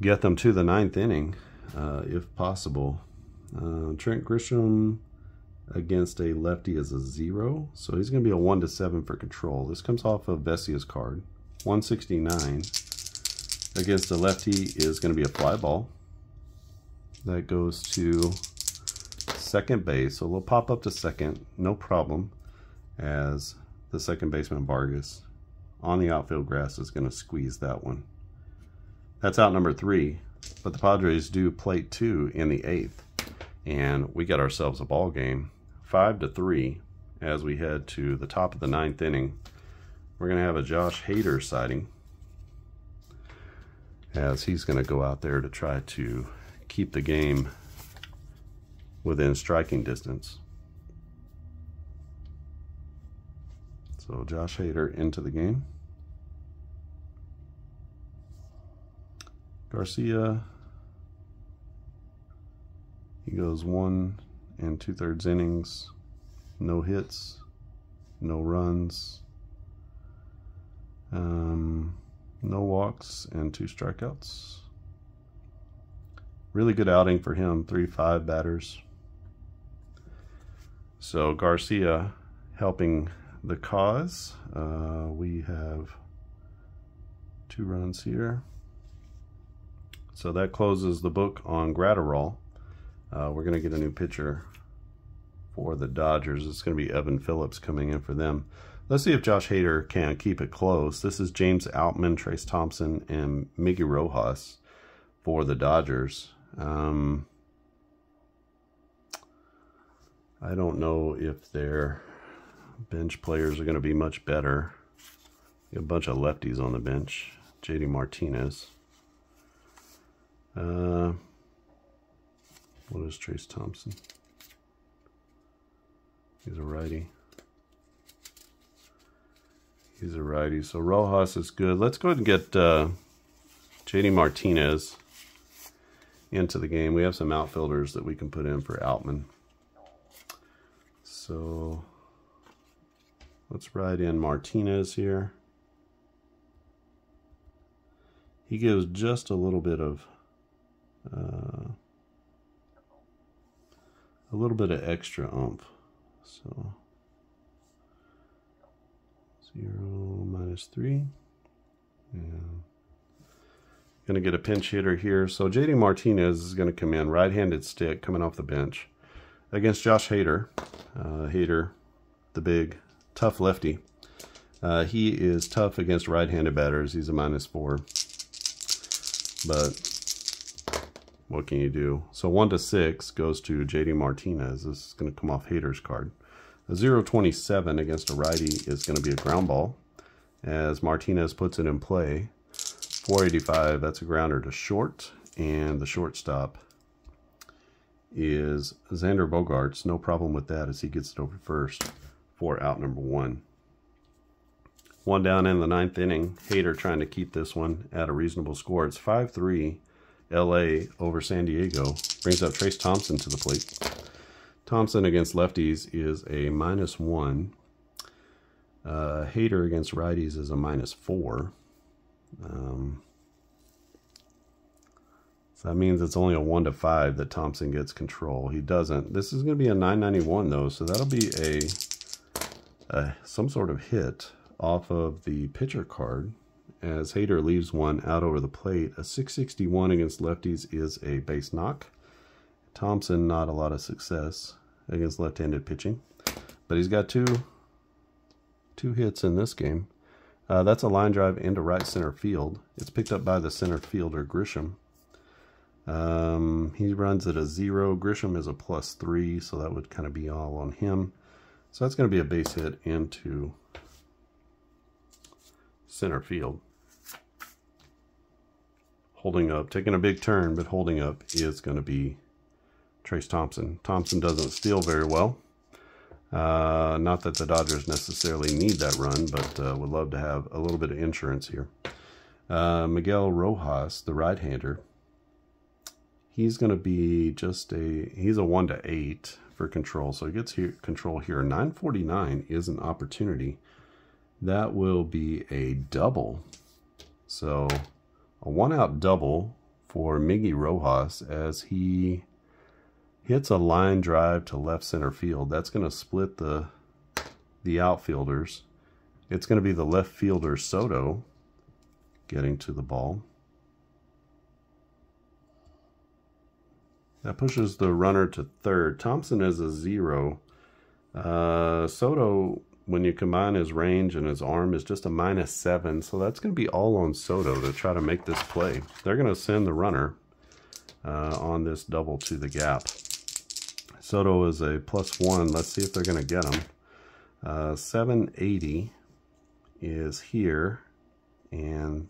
A: get them to the 9th inning, if possible. Trent Grisham against a lefty is a 0. So he's going to be a 1-7 for control. This comes off of Vesia's card. 169 against a lefty is going to be a fly ball. That goes to second base. So we'll pop up to second, no problem, as the second baseman Vargas on the outfield grass is going to squeeze that one. That's out number 3, but the Padres do plate 2 in the 8th, and we got ourselves a ball game. 5-3 as we head to the top of the 9th inning. We're going to have a Josh Hader sighting, as he's going to go out there to try to keep the game within striking distance. So Josh Hader into the game. Garcia, he goes 1 2/3 innings, no hits, no runs, no walks, and 2 strikeouts. Really good outing for him, 3-5 batters. So Garcia helping the cause. We have 2 runs here. So that closes the book on Gratterall. We're going to get a new pitcher for the Dodgers. It's going to be Evan Phillips coming in for them. Let's see if Josh Hader can keep it close. This is James Outman, Trace Thompson, and Miggy Rojas for the Dodgers. I don't know if their bench players are going to be much better. A bunch of lefties on the bench. JD Martinez. What is Trace Thompson? He's a righty. He's a righty. So Rojas is good. Let's go ahead and get JD Martinez into the game. We have some outfielders that we can put in for Outman. So let's ride in Martinez here. He gives just a little bit of extra oomph. So 0 -3. And gonna get a pinch hitter here. So JD Martinez is gonna come in, right-handed stick, coming off the bench against Josh Hader. Hader, the big tough lefty. He is tough against right-handed batters. He's a -4. But what can you do? So 1 to 6 goes to JD Martinez. This is going to come off Hader's card. A 0-27 against a righty is going to be a ground ball, as Martinez puts it in play. 485, that's a grounder to short, and the shortstop is Xander Bogaerts. No problem with that, as he gets it over first for out number 1. 1 down in the 9th inning. Hader trying to keep this one at a reasonable score. It's 5-3 LA over San Diego. Brings up Trace Thompson to the plate. Thompson against lefties is a -1. Hader against righties is a -4. So that means it's only a 1 to 5 that Thompson gets control. He doesn't. This is going to be a 991 though, so that'll be some sort of hit off of the pitcher card, as Hader leaves one out over the plate. A 661 against lefties is a base knock. Thompson, not a lot of success against left-handed pitching, but he's got two hits in this game. That's a line drive into right center field. It's picked up by the center fielder, Grisham. He runs at a 0. Grisham is a +3, so that would kind of be all on him. So that's going to be a base hit into center field. Holding up, taking a big turn, but holding up is going to be Trace Thompson. Thompson doesn't steal very well. Not that the Dodgers necessarily need that run, but would love to have a little bit of insurance here. Miguel Rojas, the right-hander, he's going to be he's a 1 to 8 for control, so he gets control here. 949 is an opportunity. That will be a double. So a 1-out double for Miggy Rojas, as he hits a line drive to left center field. That's going to split the outfielders. It's going to be the left fielder Soto getting to the ball. That pushes the runner to third. Thompson is a 0. Soto, when you combine his range and his arm, is just a -7. So that's going to be all on Soto to try to make this play. They're going to send the runner on this double to the gap. Soto is a +1. Let's see if they're going to get him. 780 is here, and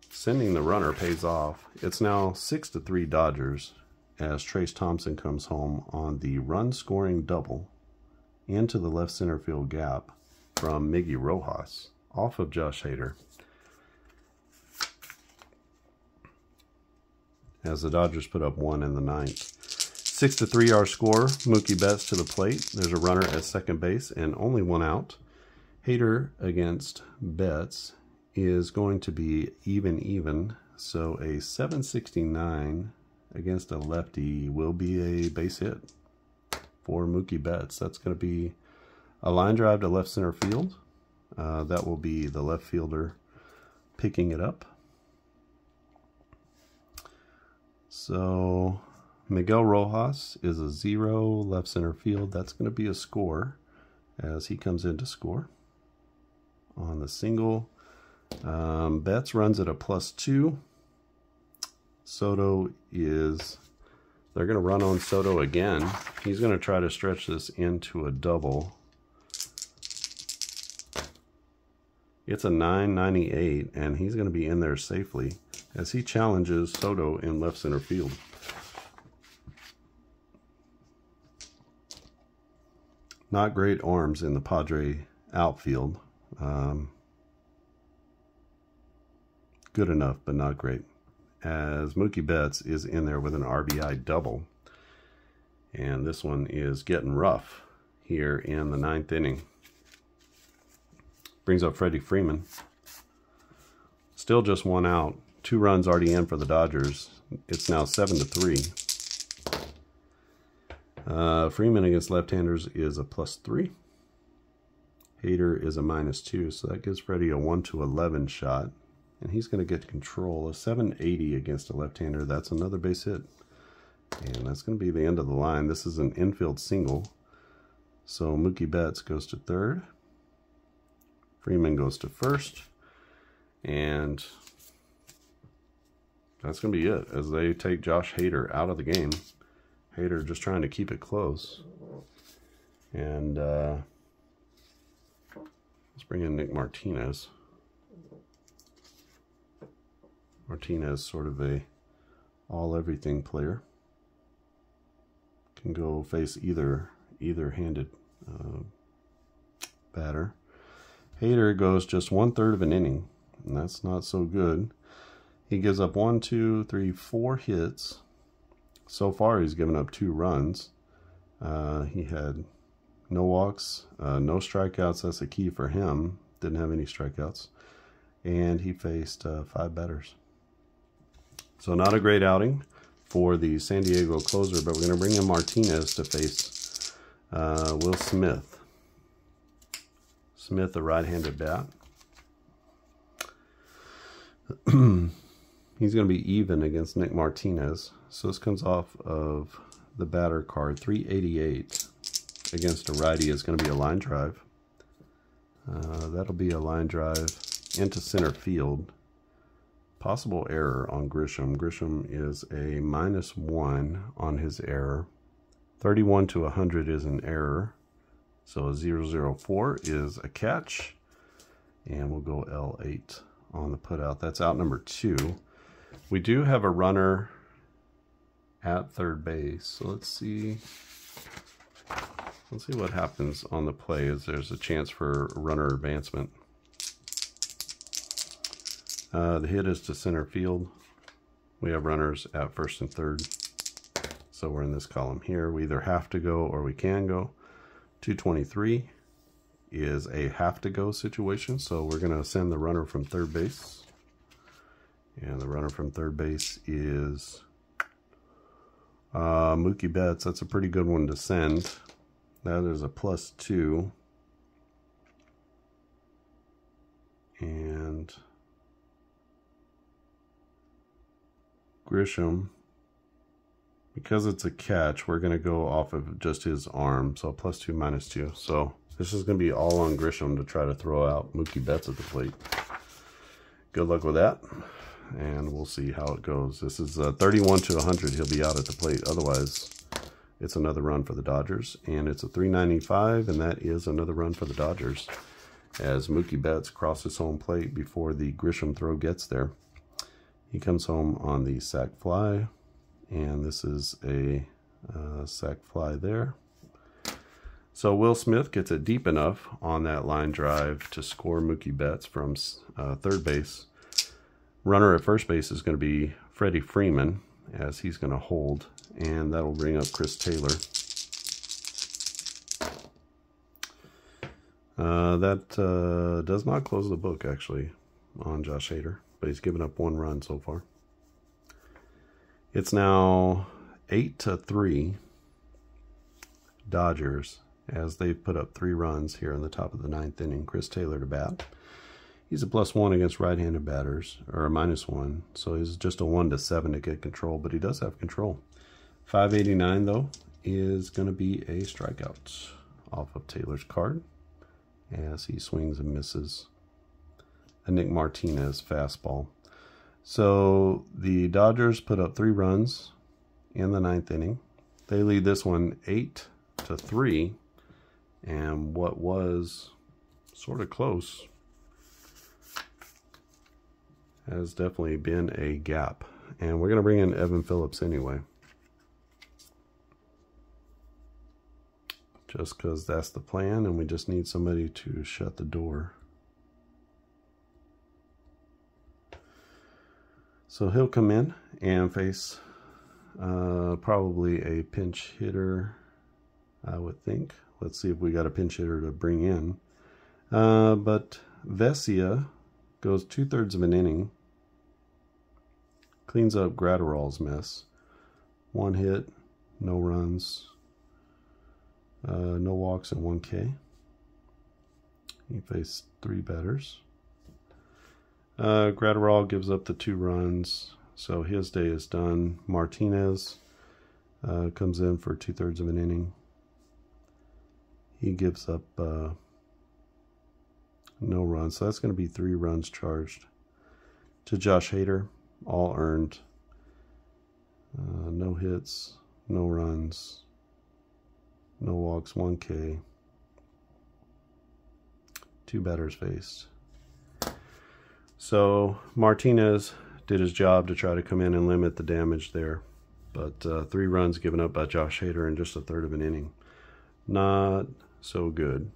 A: sending the runner pays off. It's now 6-3 Dodgers, as Trace Thompson comes home on the run-scoring double into the left center field gap from Miggy Rojas off of Josh Hader. As the Dodgers put up 1 in the 9th. 6-3 our score. Mookie Betts to the plate. There's a runner at second base and only 1 out. Hader against Betts is going to be even. So a 769 against a lefty will be a base hit for Mookie Betts. That's going to be a line drive to left center field. That will be the left fielder picking it up. So Miguel Rojas is a 0, left center field. That's going to be a score as he comes in to score on the single. Betts runs at a +2. Soto is, they're going to run on Soto again. He's going to try to stretch this into a double. It's a 998, and he's going to be in there safely as he challenges Soto in left center field. Not great arms in the Padre outfield. Good enough, but not great. As Mookie Betts is in there with an RBI double. And this one is getting rough here in the 9th inning. Brings up Freddie Freeman. Still just 1 out. 2 runs already in for the Dodgers. It's now 7-3. Freeman against left-handers is a +3. Hader is a -2, so that gives Freddie a 1-11 shot. And he's going to get control. A 780 against a left-hander. That's another base hit. And that's going to be the end of the line. This is an infield single. So Mookie Betts goes to third. Freeman goes to first. And that's going to be it as they take Josh Hader out of the game. Hader just trying to keep it close. And let's bring in Nick Martinez. Martinez, sort of a all-everything player. Can go face either-handed batter. Hader goes just 1/3 of an inning, and that's not so good. He gives up 4 hits. So far, he's given up 2 runs. He had no walks, no strikeouts. That's a key for him. Didn't have any strikeouts. And he faced 5 batters. So not a great outing for the San Diego closer, but we're going to bring in Martinez to face Will Smith. Smith, a right-handed bat. He's going to be even against Nick Martinez. So this comes off of the batter card. 388 against a righty is going to be a line drive. That'll be a line drive into center field. Possible error on Grisham. Grisham is a -1 on his error. 31 to 100 is an error. So a 004 is a catch. And we'll go L8 on the putout. That's out number 2. We do have a runner at third base. So let's see what happens on the play as there's a chance for runner advancement. The hit is to center field. We have runners at first and third. So we're in this column here. We either have to go or we can go. 223 is a have to go situation. So we're going to send the runner from third base. And the runner from third base is Mookie Betts. That's a pretty good one to send. That is a +2. And Grisham, because it's a catch, we're going to go off of just his arm. So +2, -2. So this is going to be all on Grisham to try to throw out Mookie Betts at the plate. Good luck with that. And we'll see how it goes. This is 31 to 100. He'll be out at the plate. Otherwise, it's another run for the Dodgers. And it's a 395, and that is another run for the Dodgers as Mookie Betts crosses home plate before the Grisham throw gets there. He comes home on the sac fly, and this is a sac fly there. So Will Smith gets it deep enough on that line drive to score Mookie Betts from third base. Runner at first base is going to be Freddie Freeman, as he's going to hold, and that'll bring up Chris Taylor. That does not close the book, actually, on Josh Hader, but he's given up 1 run so far. It's now 8-3 Dodgers, as they've put up 3 runs here in the top of the 9th inning. Chris Taylor to bat. He's a +1 against right-handed batters, or a -1. So he's just a 1 to 7 to get control, but he does have control. 589 though is going to be a strikeout off of Taylor's card as he swings and misses a Nick Martinez fastball. So the Dodgers put up 3 runs in the 9th inning. They lead this one 8-3, and what was sort of close has definitely been a gap. And we're going to bring in Evan Phillips anyway, just because that's the plan, and we just need somebody to shut the door. So he'll come in and face probably a pinch hitter, I would think. Let's see if we got a pinch hitter to bring in. But Vesia goes 2/3 of an inning, cleans up Gratterall's mess. 1 hit, no runs, no walks, and 1 K. He faced 3 batters. Gratterall gives up the 2 runs, so his day is done. Martinez comes in for 2/3 of an inning. He gives up no runs, so that's going to be 3 runs charged to Josh Hader, all earned. No hits, no runs, no walks, 1 K. 2 batters faced. So Martinez did his job to try to come in and limit the damage there. But 3 runs given up by Josh Hader in just 1/3 of an inning. Not so good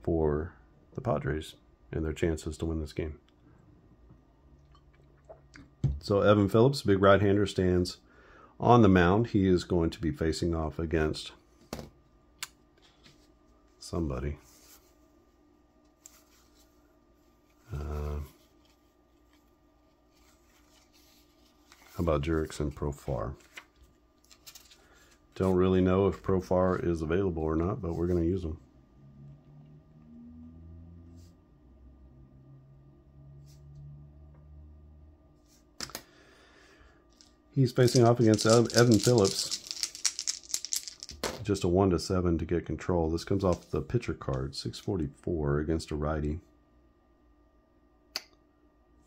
A: for the Padres and their chances to win this game. So Evan Phillips, big right-hander, stands on the mound. He is going to be facing off against somebody. How about Jurickson Profar? Don't really know if Profar is available or not, but we're going to use him. He's facing off against Evan Phillips. Just a 1 to 7 to get control. This comes off the pitcher card, 644 against a righty.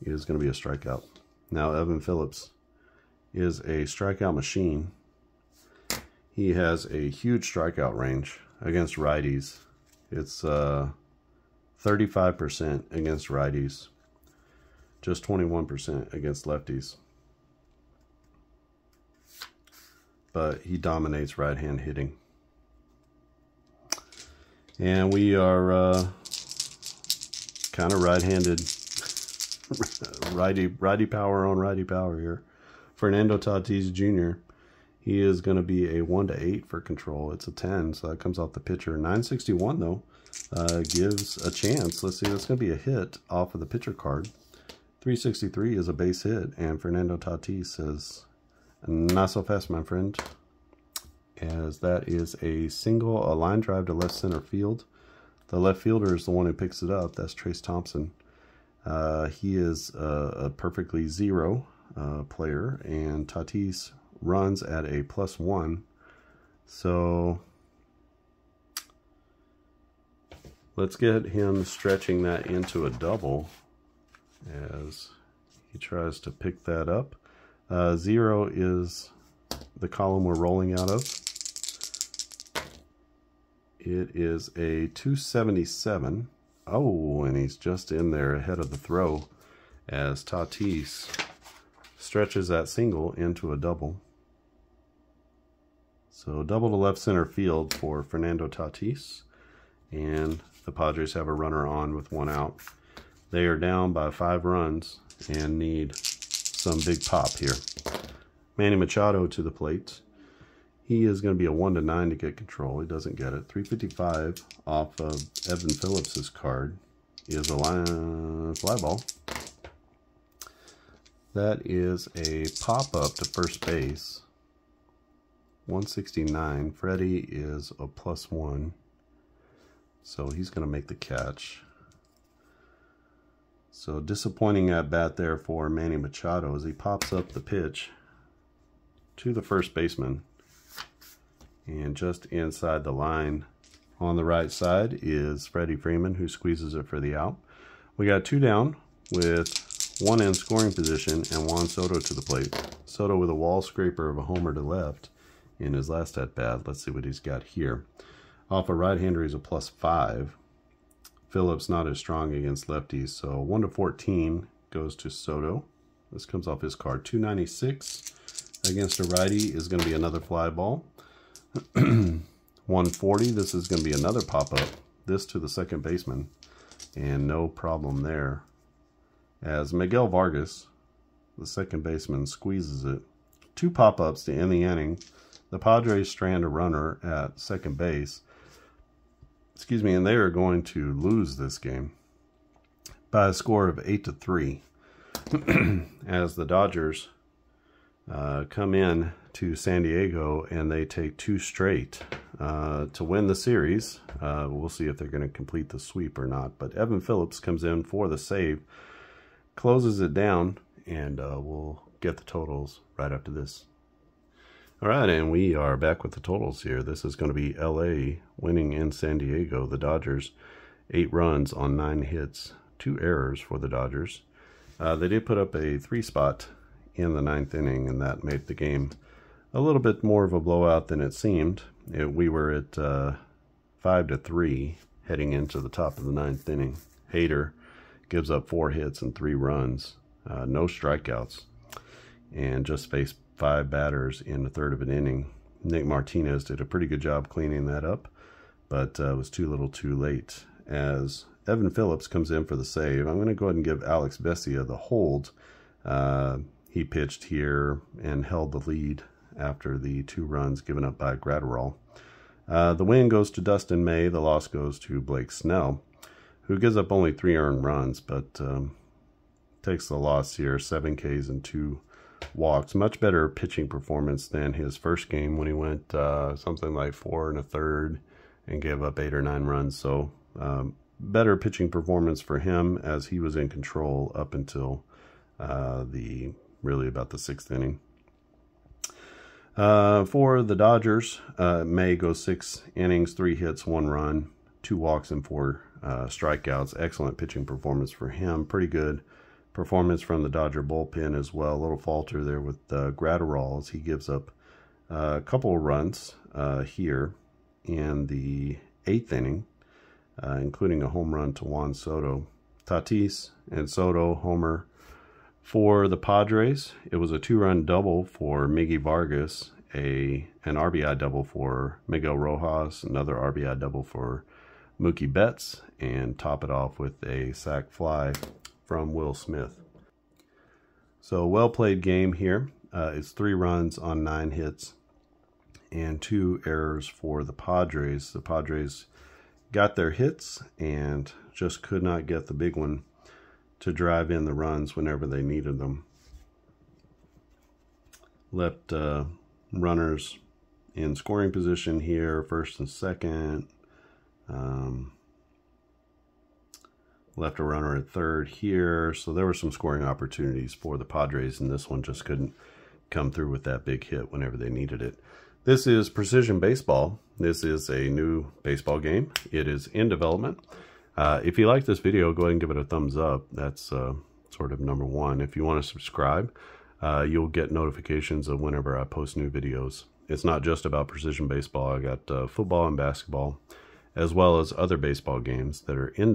A: It is going to be a strikeout. Now Evan Phillips is a strikeout machine. He has a huge strikeout range against righties. It's 35% against righties, just 21% against lefties. But he dominates right-hand hitting. And we are kind of right-handed, righty power on righty power here. Fernando Tatis Jr., he is going to be a 1 to 8 for control. It's a 10, so that comes off the pitcher. 961 though gives a chance. Let's see, that's going to be a hit off of the pitcher card. 363 is a base hit, and Fernando Tatis says, "Not so fast, my friend," as that is a single, a line drive to left center field. The left fielder is the one who picks it up. That's Trace Thompson. He is a perfectly zero player, and Tatis runs at a +1. So let's get him stretching that into a double as he tries to pick that up. 0 is the column we're rolling out of. It is a 277. Oh, and he's just in there ahead of the throw as Tatis stretches that single into a double. So double to left center field for Fernando Tatis, and the Padres have a runner on with 1 out. They are down by 5 runs and need some big pop here. Manny Machado to the plate. He is going to be a 1 to 9 to get control. He doesn't get it. 355 off of Evan Phillips's card is a fly ball. That is a pop-up to first base. 169. Freddie is a +1. So he's going to make the catch. So disappointing at bat there for Manny Machado as he pops up the pitch to the first baseman. And just inside the line on the right side is Freddie Freeman, who squeezes it for the out. We got 2 down with 1 in scoring position and Juan Soto to the plate. Soto with a wall scraper of a homer to left in his last at bat. Let's see what he's got here. Off a right-hander, he's a +5. Phillips not as strong against lefties, so 1-14 goes to Soto. This comes off his card. 296 against a righty is going to be another fly ball. 140, this is going to be another pop-up. This to the second baseman, and no problem there. As Miguel Vargas, the second baseman, squeezes it. 2 pop-ups to end the inning. The Padres strand a runner at second base. Excuse me, and they are going to lose this game by a score of 8-3 as the Dodgers come in to San Diego and they take 2 straight to win the series. We'll see if they're going to complete the sweep or not, but Evan Phillips comes in for the save, closes it down, and we'll get the totals right after this. All right, and we are back with the totals here. This is going to be LA winning in San Diego. The Dodgers, 8 runs on 9 hits, 2 errors for the Dodgers. They did put up a 3-spot in the 9th inning, and that made the game a little bit more of a blowout than it seemed. We were at 5-3 heading into the top of the 9th inning. Hader gives up 4 hits and 3 runs, no strikeouts, and just faced 5 batters in the 3rd of an inning. Nick Martinez did a pretty good job cleaning that up, but was too little too late. As Evan Phillips comes in for the save, I'm going to go ahead and give Alex Vesia the hold. He pitched here and held the lead after the 2 runs given up by Gratterall. The win goes to Dustin May. The loss goes to Blake Snell, who gives up only 3 earned runs, but takes the loss here, 7 Ks and 2 walks. Much better pitching performance than his first game when he went something like 4 1/3 and gave up 8 or 9 runs. So better pitching performance for him as he was in control up until really about the 6th inning. For the Dodgers, May goes 6 innings, 3 hits, 1 run, 2 walks, and 4 strikeouts. Excellent pitching performance for him. Pretty good performance from the Dodger bullpen as well. A little falter there with Gratterall as he gives up a couple of runs here in the 8th inning, including a home run to Juan Soto. Tatis and Soto homer for the Padres. It was a 2-run double for Miggy Vargas, an RBI double for Miguel Rojas, another RBI double for Mookie Betts, and top it off with a sac fly from Will Smith. So well played game here. It's 3 runs on 9 hits and 2 errors for the Padres. The Padres got their hits and just could not get the big one to drive in the runs whenever they needed them. Left runners in scoring position here, first and second. Left a runner at third here. So there were some scoring opportunities for the Padres, and this one just couldn't come through with that big hit whenever they needed it. This is Precision Baseball. This is a new baseball game. It is in development. If you like this video, go ahead and give it a thumbs up. That's sort of number 1. If you want to subscribe, you'll get notifications of whenever I post new videos. It's not just about Precision Baseball. I got football and basketball, as well as other baseball games that are in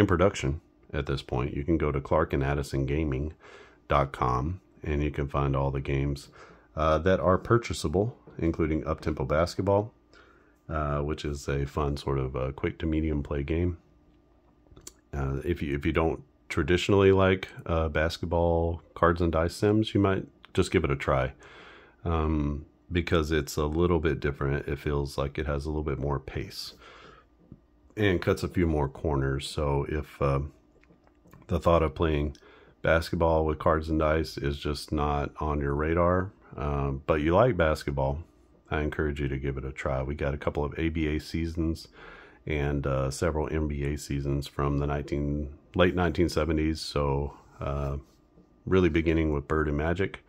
A: production at this point. You can go to clarkandaddisongaming.com and you can find all the games that are purchasable, including Uptempo Basketball, which is a fun sort of quick to medium play game. If you don't traditionally like basketball cards and dice sims, you might just give it a try. Because it's a little bit different. It feels like it has a little bit more pace and cuts a few more corners. So if the thought of playing basketball with cards and dice is just not on your radar, but you like basketball, I encourage you to give it a try. We got a couple of ABA seasons and several NBA seasons from the late 1970s, so really beginning with Bird and Magic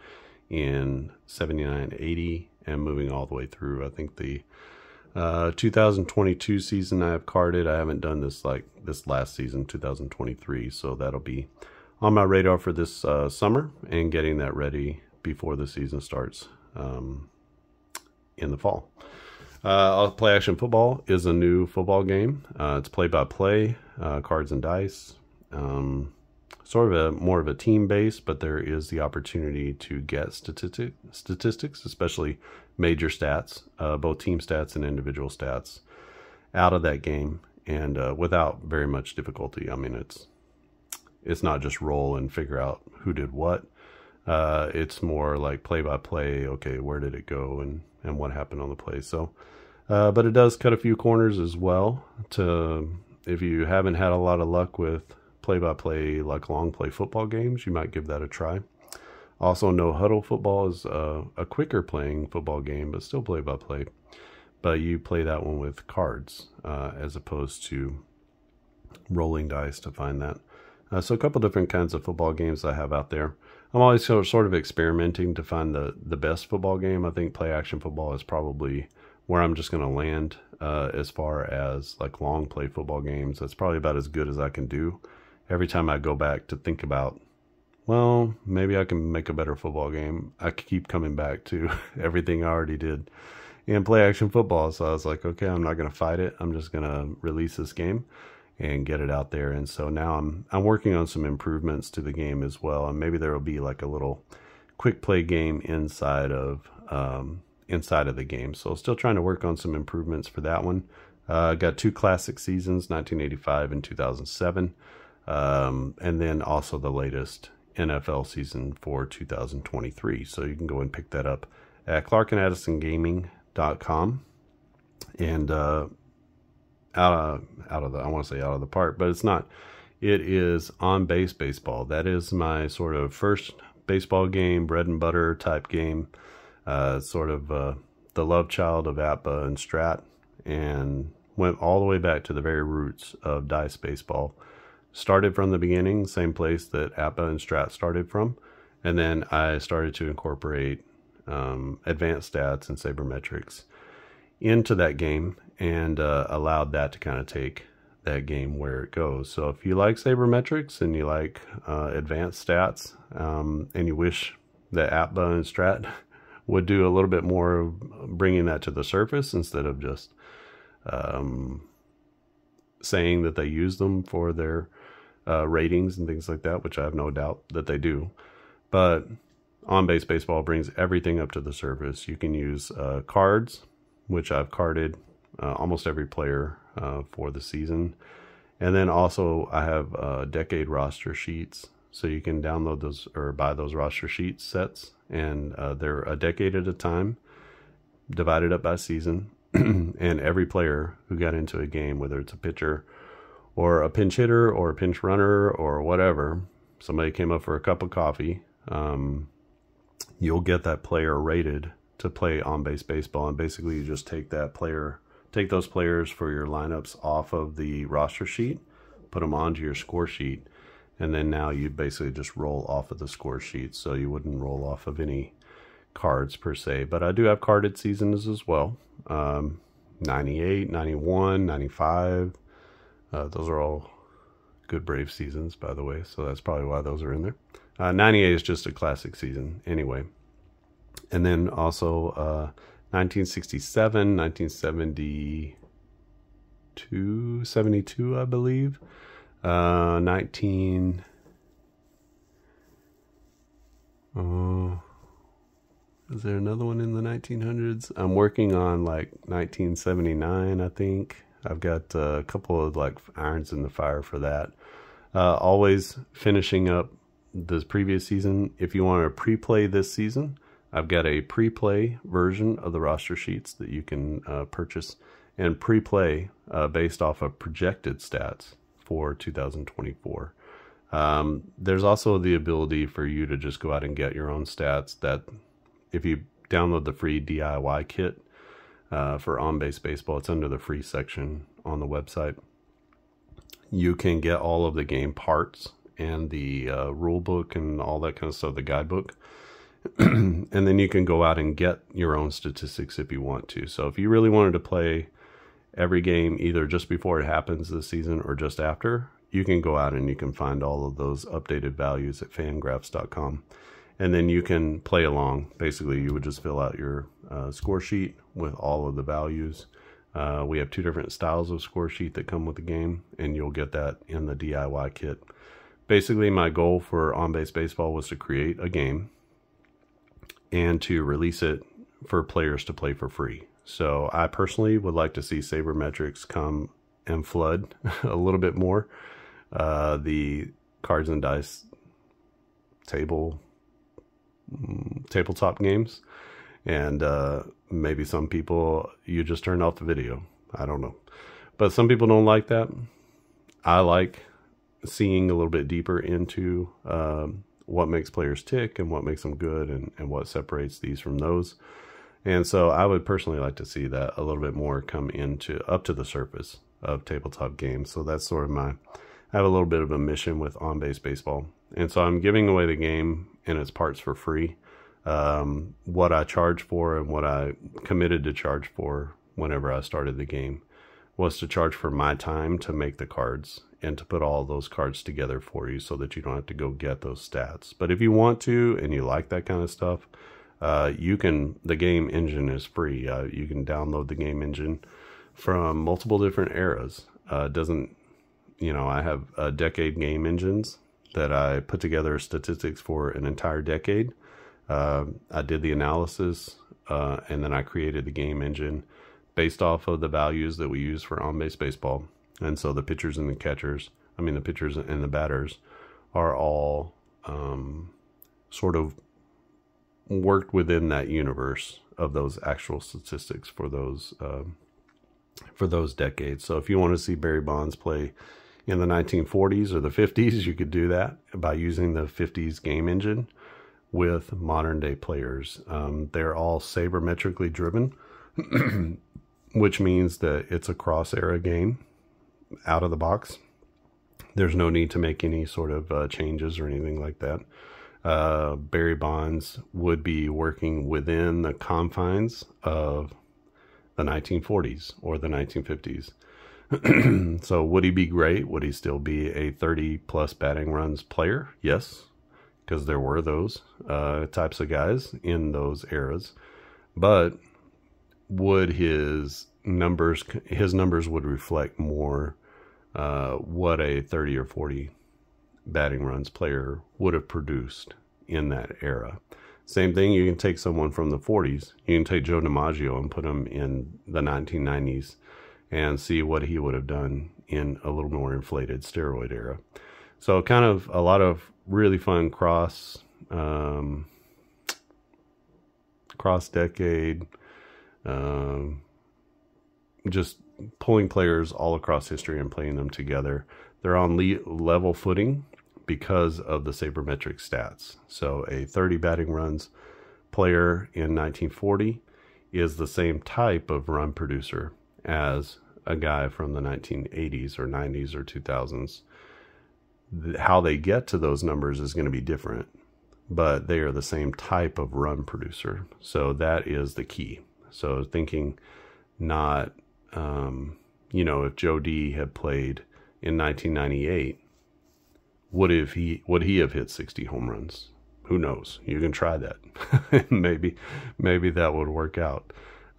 A: in 79, 80, and moving all the way through. I think the 2022 season I have carded. I haven't done this last season, 2023, so that'll be on my radar for this summer and getting that ready before the season starts in the fall. Play Action Football is a new football game. It's play-by-play, cards and dice. Sort of more of a team base, but there is the opportunity to get statistics, especially major stats, both team stats and individual stats, out of that game, and without very much difficulty. I mean, it's not just roll and figure out who did what. It's more like play-by-play. Okay, where did it go and what happened on the play? So, but it does cut a few corners as well. If you haven't had a lot of luck with play-by-play, like long play football games, you might give that a try. Also, No Huddle Football is a quicker playing football game, but still play-by-play. But you play that one with cards as opposed to rolling dice to find that. So a couple different kinds of football games I have out there. I'm always sort of experimenting to find the best football game. I think Play Action Football is probably where I'm just going to land as far as like long play football games. That's probably about as good as I can do. Every time I go back to think about, well, maybe I can make a better football game, I keep coming back to everything I already did in Play Action Football. So I was like, okay, I'm not going to fight it. I'm just going to release this game and get it out there. And so now I'm working on some improvements to the game as well. And maybe there will be like a little quick play game inside of the game. So still trying to work on some improvements for that one. Got two classic seasons, 1985 and 2007. And then also the latest NFL season for 2023. So you can go and pick that up at clarkandaddisongaming.com. And out of the park, but it's not. It is On Base Baseball. That is my sort of first baseball game, bread and butter type game. Sort of the love child of APBA and Strat, and went all the way back to the very roots of dice baseball. Started from the beginning, same place that APBA and Strat started from, and then I started to incorporate advanced stats and sabermetrics into that game, and allowed that to kind of take that game where it goes. So if you like sabermetrics and you like advanced stats, and you wish that APBA and Strat would do a little bit more of bringing that to the surface instead of just saying that they use them for their ratings and things like that, which I have no doubt that they do. But On Base Baseball brings everything up to the surface. You can use cards, which I've carded almost every player for the season. And then also I have decade roster sheets. So you can download those or buy those roster sheet sets. And they're a decade at a time, divided up by season. And every player who got into a game, whether it's a pitcher or a pinch hitter or a pinch runner or whatever, somebody came up for a cup of coffee, you'll get that player rated to play On Base Baseball. And basically you just take those players for your lineups off of the roster sheet, put them onto your score sheet, and then now you basically just roll off of the score sheet. So you wouldn't roll off of any cards per se. But I do have carded seasons as well. 98, 91, 95. Those are all good Brave seasons, by the way. So that's probably why those are in there. 98 is just a classic season anyway. And then also 1967, 1972, 72, I believe. 19... is there another one in the 1900s? I'm working on like 1979, I think. I've got a couple of like irons in the fire for that. Always finishing up this previous season. If you want to pre-play this season, I've got a pre-play version of the roster sheets that you can purchase and pre-play based off of projected stats for 2024. There's also the ability for you to just go out and get your own stats. That if you download the free DIY kit for On Base Baseball, it's under the free section on the website. You can get all of the game parts and the rule book and all that kind of stuff, the guidebook. And then you can go out and get your own statistics if you want to. So if you really wanted to play every game either just before it happens this season or just after, you can go out and you can find all of those updated values at fangraphs.com. And then you can play along. Basically, you would just fill out your score sheet with all of the values. We have 2 different styles of score sheet that come with the game, and you'll get that in the DIY kit. Basically, my goal for On Base Baseball was to create a game and to release it for players to play for free. So I personally would like to see sabermetrics come and flood a little bit more. The cards and dice tabletop games, and maybe some people, you just turn off the video. I don't know, but some people don't like that. I like seeing a little bit deeper into what makes players tick and what makes them good, and what separates these from those. And so I would personally like to see that a little bit more come up to the surface of tabletop games. So that's sort of I have a little bit of a mission with On Base Baseball. And so I'm giving away the game and its parts for free. What I charge for and what I committed to charge for whenever I started the game was to charge for my time to make the cards and to put all those cards together for you so that you don't have to go get those stats. But if you want to and you like that kind of stuff, the game engine is free. You can download the game engine from multiple different eras. I have decade game engines that I put together statistics for an entire decade. I did the analysis, and then I created the game engine based off of the values that we use for on-base baseball. And so the pitchers and the catchers, the pitchers and the batters are all sort of worked within that universe of those actual statistics for those decades. So if you want to see Barry Bonds play in the 1940s or the 50s, you could do that by using the 50s game engine with modern day players. They're all sabermetrically driven, which means that it's a cross-era game out of the box. There's no need to make any sort of changes or anything like that. Barry Bonds would be working within the confines of the 1940s or the 1950s. So would he be great? Would he still be a 30-plus batting runs player? Yes, because there were those types of guys in those eras. But would his numbers would reflect more what a 30 or 40 batting runs player would have produced in that era. Same thing, you can take someone from the 40s. You can take Joe DiMaggio and put him in the 1990s and see what he would have done in a little more inflated steroid era. So kind of a lot of really fun cross-decade, just pulling players all across history and playing them together. They're on level footing because of the sabermetric stats. So a 30 batting runs player in 1940 is the same type of run producer as a guy from the 1980s or 90s or 2000s. How they get to those numbers is going to be different, but they are the same type of run producer. So that is the key. So thinking not, if Joe D had played in 1998, would he have hit 60 home runs? Who knows? You can try that. maybe that would work out.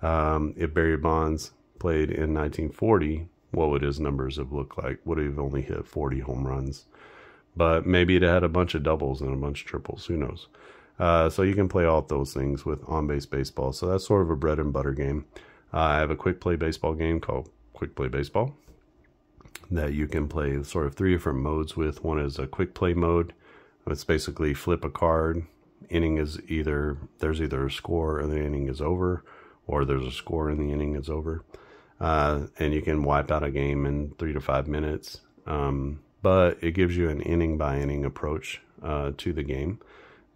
A: If Barry Bonds played in 1940, what would his numbers have looked like? Would he have only hit 40 home runs? But maybe it had a bunch of doubles and a bunch of triples. Who knows? So you can play all those things with on-base baseball. So that's sort of a bread and butter game. I have a quick play baseball game called Quick Play Baseball that you can play sort of 3 different modes with. One is a quick play mode. It's basically flip a card. Inning is there's either a score and the inning is over, or there's a score and the inning is over. And you can wipe out a game in 3 to 5 minutes. But it gives you an inning by inning approach to the game.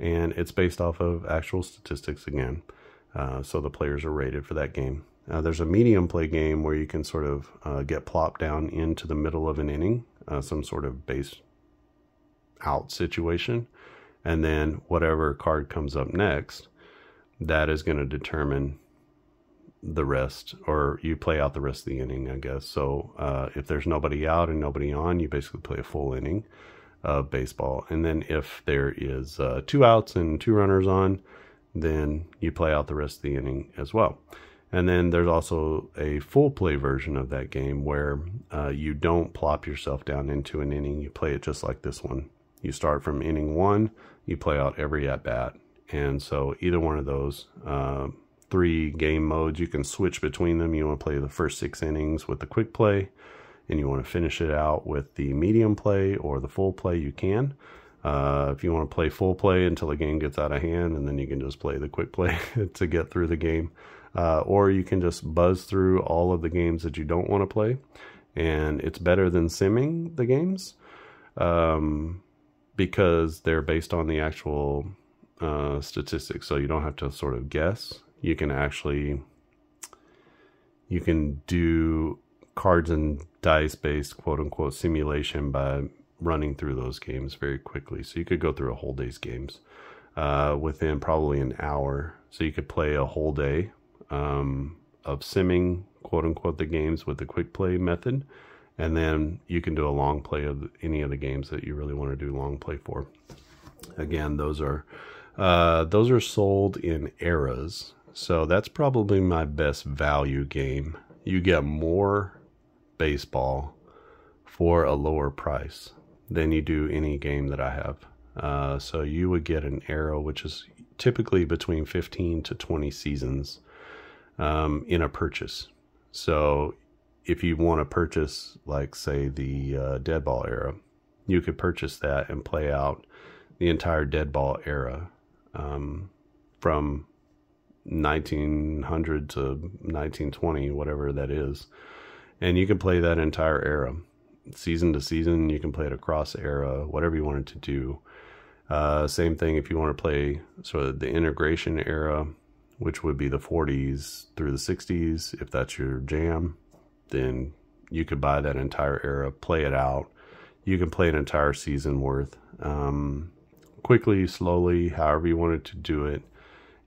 A: And it's based off of actual statistics again. So the players are rated for that game. There's a medium play game where you can sort of get plopped down into the middle of an inning. some sort of base out situation. And then whatever card comes up next, that is going to determine the rest, or you play out the rest of the inning, I guess. So if there's nobody out and nobody on, you basically play a full inning of baseball. And then if there is 2 outs and 2 runners on, then you play out the rest of the inning as well. And then there's also a full play version of that game where you don't plop yourself down into an inning. You play it just like this one. You start from inning 1, you play out every at bat. And so either one of those 3 game modes, you can switch between them. You want to play the first 6 innings with the quick play, and you want to finish it out with the medium play or the full play, you can. If you want to play full play until the game gets out of hand, and then you can just play the quick play to get through the game. Or you can just buzz through all of the games that you don't want to play. And it's better than simming the games because they're based on the actual statistics. So you don't have to sort of guess. You can actually, you can do cards and dice based quote unquote simulation by running through those games very quickly. So you could go through a whole day's games within probably an hour. So you could play a whole day of simming quote unquote the games with the quick play method, and then you can do a long play of any of the games that you really want to do long play for. Again, those are sold in eras. So that's probably my best value game. You get more baseball for a lower price than you do any game that I have. So you would get an era, which is typically between 15 to 20 seasons in a purchase. So if you want to purchase, like, say, the dead ball era, you could purchase that and play out the entire dead ball era from 1900 to 1920, whatever that is. And you can play that entire era. Season to season, you can play it across era, whatever you wanted to do. Same thing if you want to play sort of the integration era, which would be the 40s through the 60s. If that's your jam, then you could buy that entire era, play it out. You can play an entire season worth, quickly, slowly, however you wanted to do it.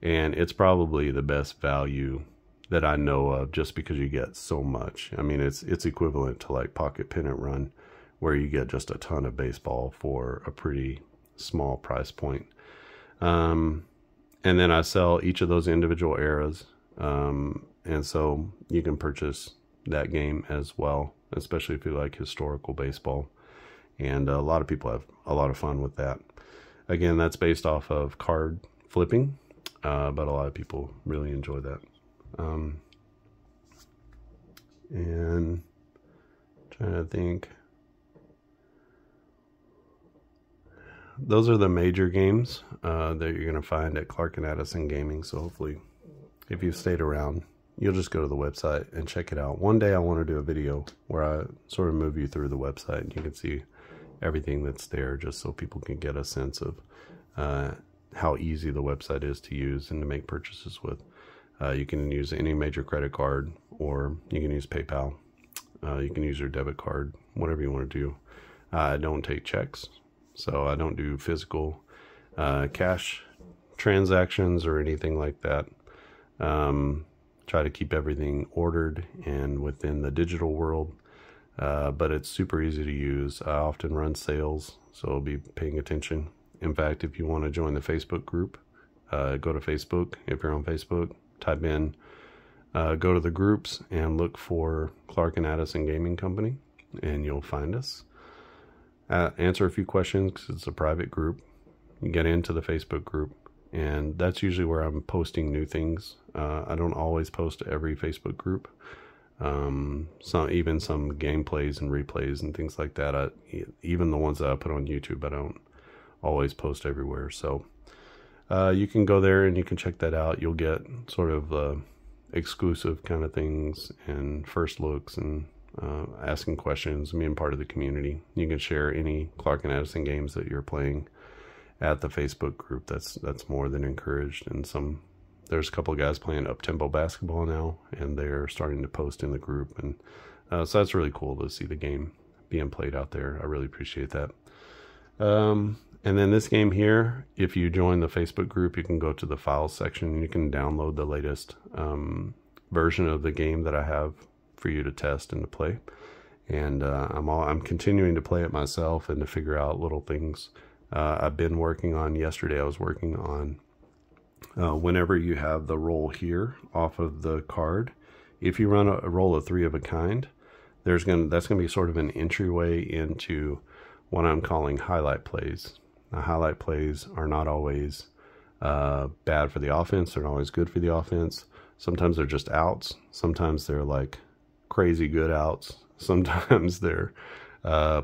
A: And it's probably the best value that I know of, just because you get so much. I mean, it's equivalent to like Pocket Pennant Run, where you get just a ton of baseball for a pretty small price point. And then I sell each of those individual eras. And so you can purchase that game as well, especially if you like historical baseball. And a lot of people have a lot of fun with that. Again, that's based off of card flipping, but a lot of people really enjoy that. And trying to think. Those are the major games that you're going to find at Clark and Addison Gaming. So hopefully, if you've stayed around, you'll just go to the website and check it out. One day I want to do a video where I sort of move you through the website and you can see everything that's there, just so people can get a sense of how easy the website is to use and to make purchases with. You can use any major credit card, or you can use PayPal. You can use your debit card, whatever you want to do. I don't take checks, so I don't do physical cash transactions or anything like that. Try to keep everything ordered and within the digital world, but it's super easy to use. I often run sales, so be paying attention. In fact, if you want to join the Facebook group, go to Facebook. If you're on Facebook, type in, go to the groups and look for Clark and Addison Gaming Company, and you'll find us. Answer a few questions because it's a private group. You get into the Facebook group, and that's usually where I'm posting new things. I don't always post to every Facebook group. Even some gameplays and replays and things like that. Even the ones that I put on YouTube, I don't always post everywhere. So you can go there and you can check that out. You'll get sort of exclusive kind of things and first looks and asking questions, being part of the community. You can share any Clark and Addison games that you're playing at the Facebook group. That's more than encouraged. And there's a couple of guys playing up-tempo basketball now, and they're starting to post in the group. And so that's really cool to see the game being played out there. I really appreciate that. And then this game here, if you join the Facebook group, you can go to the files section and you can download the latest version of the game that I have for you to test and to play. And I'm continuing to play it myself and to figure out little things. I've been working on, yesterday I was working on whenever you have the roll here off of the card, if you run a roll of 3 of a kind, that's going to be sort of an entryway into what I'm calling highlight plays. Now, highlight plays are not always bad for the offense. They're not always good for the offense. Sometimes they're just outs. Sometimes they're like crazy good outs. Sometimes they're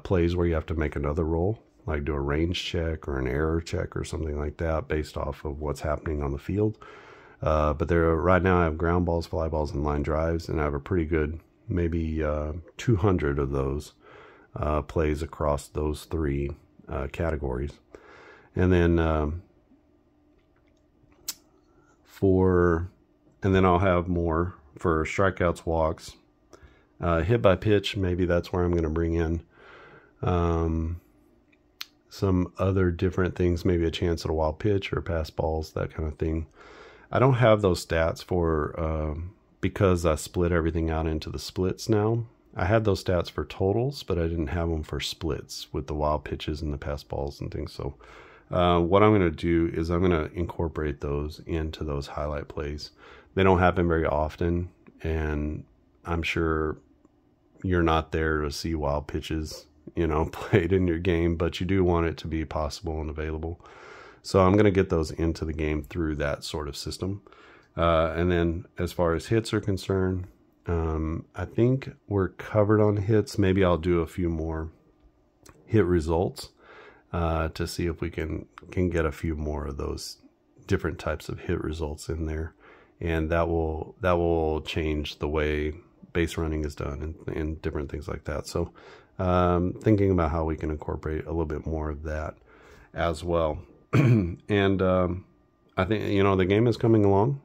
A: plays where you have to make another roll, like do a range check or an error check or something like that based off of what's happening on the field. But right now I have ground balls, fly balls, and line drives, and I have a pretty good, maybe 200 of those plays across those 3 categories. And then I'll have more for strikeouts, walks, hit by pitch. Maybe that's where I'm going to bring in some other different things, maybe a chance at a wild pitch or pass balls, that kind of thing. I don't have those stats for because I split everything out into the splits now. I had those stats for totals, but I didn't have them for splits with the wild pitches and the pass balls and things. So what I'm going to do is I'm going to incorporate those into those highlight plays. They don't happen very often, and I'm sure you're not there to see wild pitches, played in your game, but you do want it to be possible and available. So I'm going to get those into the game through that sort of system. And then as far as hits are concerned, I think we're covered on hits. Maybe I'll do a few more hit results to see if we can get a few more of those different types of hit results in there. And that will change the way base running is done and different things like that. So thinking about how we can incorporate a little bit more of that as well. And I think, the game is coming along.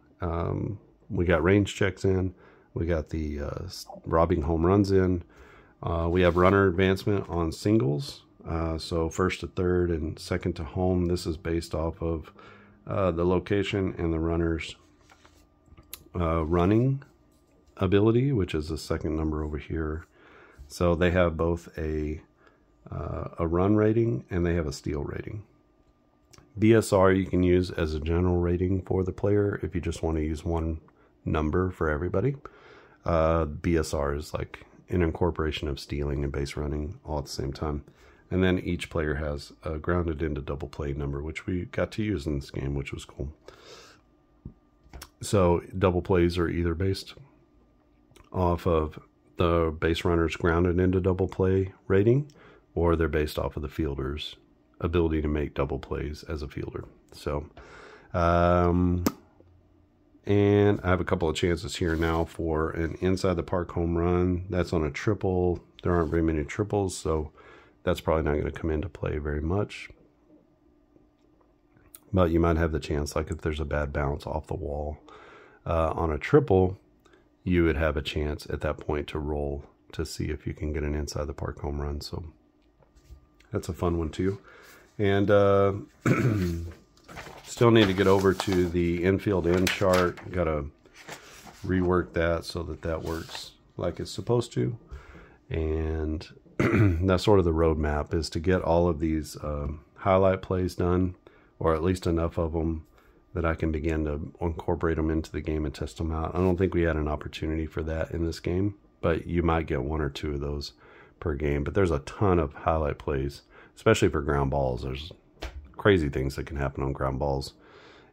A: We got range checks in. We got the robbing home runs in. We have runner advancement on singles. So first to third and second to home. This is based off of the location and the runner's running ability, which is the second number over here. So they have both a run rating and they have a steal rating. BSR you can use as a general rating for the player if you just want to use one number for everybody. BSR is like an incorporation of stealing and base running all at the same time. And then each player has a grounded into double play number, which we got to use in this game, which was cool. So double plays are either based off of the base runner's grounded into double play rating, or they're based off of the fielder's ability to make double plays as a fielder. So, and I have a couple of chances here now for an inside the park home run. That's on a triple. There aren't very many triples, so that's probably not going to come into play very much. But you might have the chance, like if there's a bad bounce off the wall on a triple, you would have a chance at that point to roll to see if you can get an inside the park home run. So that's a fun one too. And still need to get over to the infield end chart. Got to rework that so that works like it's supposed to. And that's sort of the roadmap, is to get all of these highlight plays done, or at least enough of them that I can begin to incorporate them into the game and test them out. I don't think we had an opportunity for that in this game, but you might get 1 or 2 of those per game. But there's a ton of highlight plays, especially for ground balls. There's crazy things that can happen on ground balls.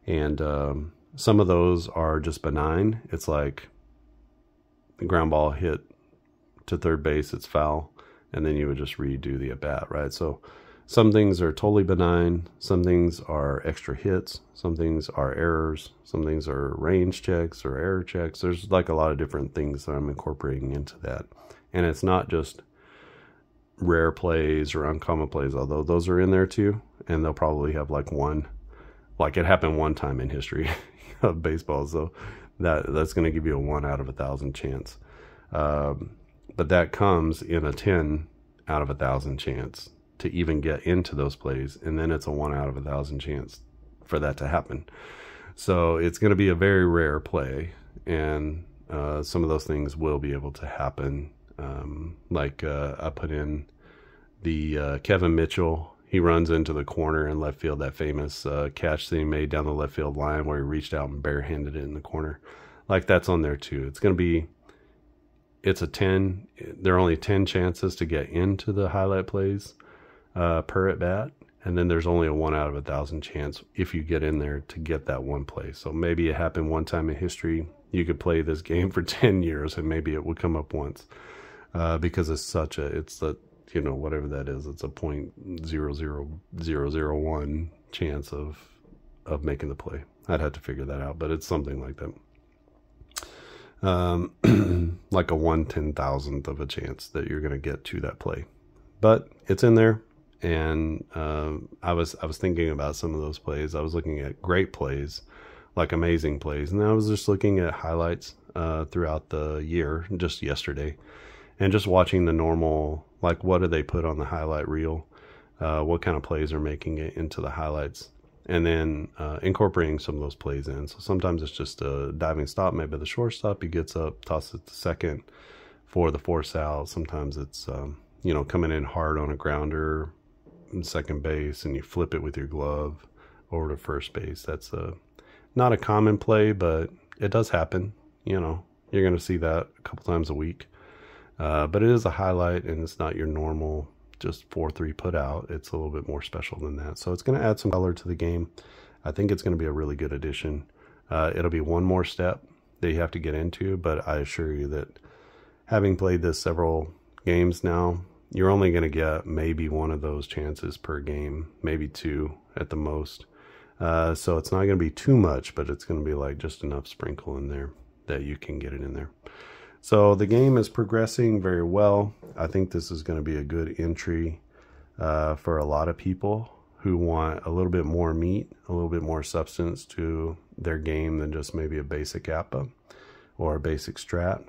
A: And some of those are just benign. It's like the ground ball hit to third base, it's foul, and then you would just redo the at-bat, right? So some things are totally benign, some things are extra hits, some things are errors, some things are range checks or error checks. There's like a lot of different things that I'm incorporating into that. And it's not just rare plays or uncommon plays, although those are in there too, and they'll probably have like one, like it happened one time in history of baseball, so that's going to give you a 1 out of 1,000 chance. But that comes in a 10 out of 1,000 chance to even get into those plays, and then it's a 1 out of 1,000 chance for that to happen. So it's going to be a very rare play, and some of those things will be able to happen. I put in the Kevin Mitchell. He runs into the corner in left field, that famous catch that he made down the left field line where he reached out and barehanded it in the corner. Like, that's on there too. It's going to be, it's a 10. There are only 10 chances to get into the highlight plays per at bat. And then there's only a 1 out of 1,000 chance if you get in there to get that one play. So maybe it happened one time in history. You could play this game for 10 years and maybe it would come up once because it's the, whatever that is, it's a 0.00001 chance of making the play. I'd have to figure that out, but it's something like that. Like a 1/10,000th of a chance that you're going to get to that play, but it's in there. And I was thinking about some of those plays. I was looking at great plays, like amazing plays, and I was just looking at highlights throughout the year, just yesterday, and just watching the normal, like, what do they put on the highlight reel, what kind of plays are making it into the highlights, and then incorporating some of those plays in. So sometimes it's just a diving stop, maybe the shortstop, he gets up, tosses it to second for the force out. Sometimes it's coming in hard on a grounder in second base, and you flip it with your glove over to first base. That's not a common play, but it does happen. You're going to see that a couple times a week. But it is a highlight, and it's not your normal just 4-3 put out. It's a little bit more special than that. So it's going to add some color to the game. I think it's going to be a really good addition. It'll be one more step that you have to get into, but I assure you that having played this several games now, you're only going to get maybe one of those chances per game, maybe two at the most. So it's not going to be too much, but it's going to be like just enough sprinkle in there that you can get it in there. So the game is progressing very well. I think this is going to be a good entry for a lot of people who want a little bit more meat, a little bit more substance to their game than just maybe a basic APA or a basic strat.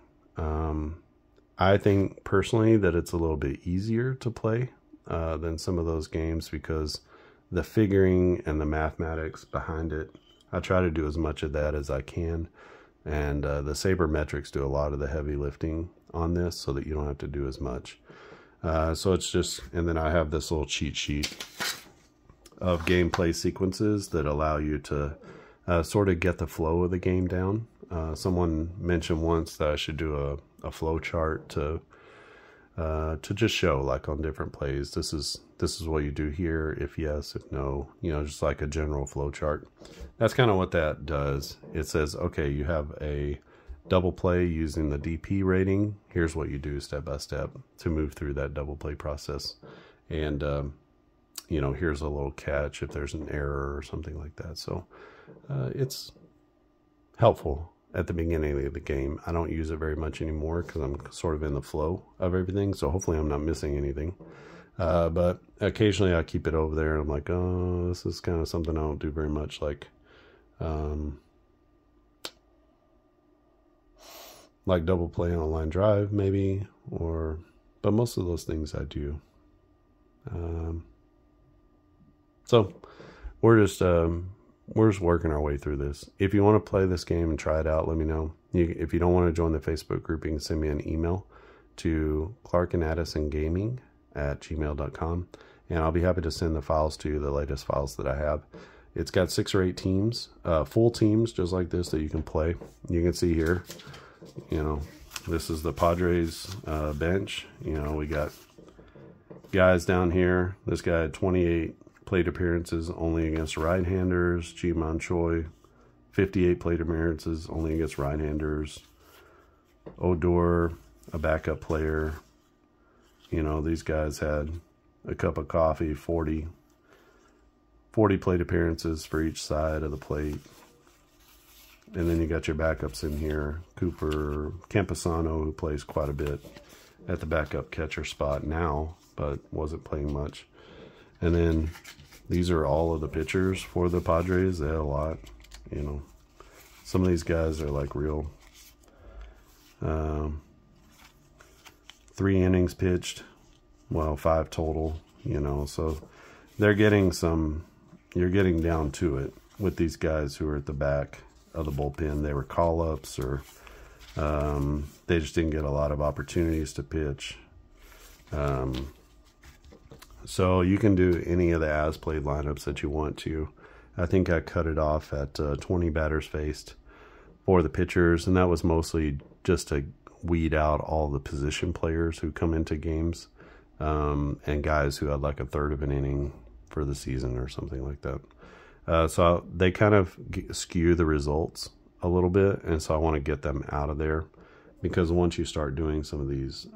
A: I think personally that it's a little bit easier to play than some of those games because the figuring and the mathematics behind it, I try to do as much of that as I can. And the sabermetrics do a lot of the heavy lifting on this so that you don't have to do as much. So it's just, and then I have this little cheat sheet of gameplay sequences that allow you to sort of get the flow of the game down. Someone mentioned once that I should do a flow chart to just show, like, on different plays, this is what you do here, if yes, if no, just like a general flow chart. That's kind of what that does. It says, okay, you have a double play using the DP rating. Here's what you do step by step to move through that double play process. And, here's a little catch if there's an error or something like that. So it's helpful at the beginning of the game. I don't use it very much anymore because I'm sort of in the flow of everything. So hopefully I'm not missing anything. But occasionally I keep it over there and I'm like, oh, this is kind of something I don't do very much. Like double play on a line drive maybe, but most of those things I do. So we're just working our way through this. If you want to play this game and try it out, let me know. If you don't want to join the Facebook group, you can send me an email to clarkandaddisongaming@gmail.com, and I'll be happy to send the files to you, the latest files that I have. It's got 6 or 8 teams, full teams just like this that you can play. You can see here, this is the Padres bench. We got guys down here. This guy had 28 plate appearances only against right-handers. Ji-Man Choi, 58 plate appearances only against right-handers. Odor, a backup player. These guys had a cup of coffee, 40 plate appearances for each side of the plate. And then you got your backups in here. Cooper Camposano, who plays quite a bit at the backup catcher spot now, but wasn't playing much. And then these are all of the pitchers for the Padres. They had a lot, Some of these guys are like real. 3 innings pitched. well, 5 total, you know, so they're getting some, you're getting down to it with these guys who are at the back of the bullpen. They were call-ups, or they just didn't get a lot of opportunities to pitch. So you can do any of the as-played lineups that you want to. I think I cut it off at 20 batters faced for the pitchers, and that was mostly just to weed out all the position players who come into games, and guys who had like a third of an inning for the season or something like that. So they kind of skew the results a little bit, and so I want to get them out of there, because once you start doing some of these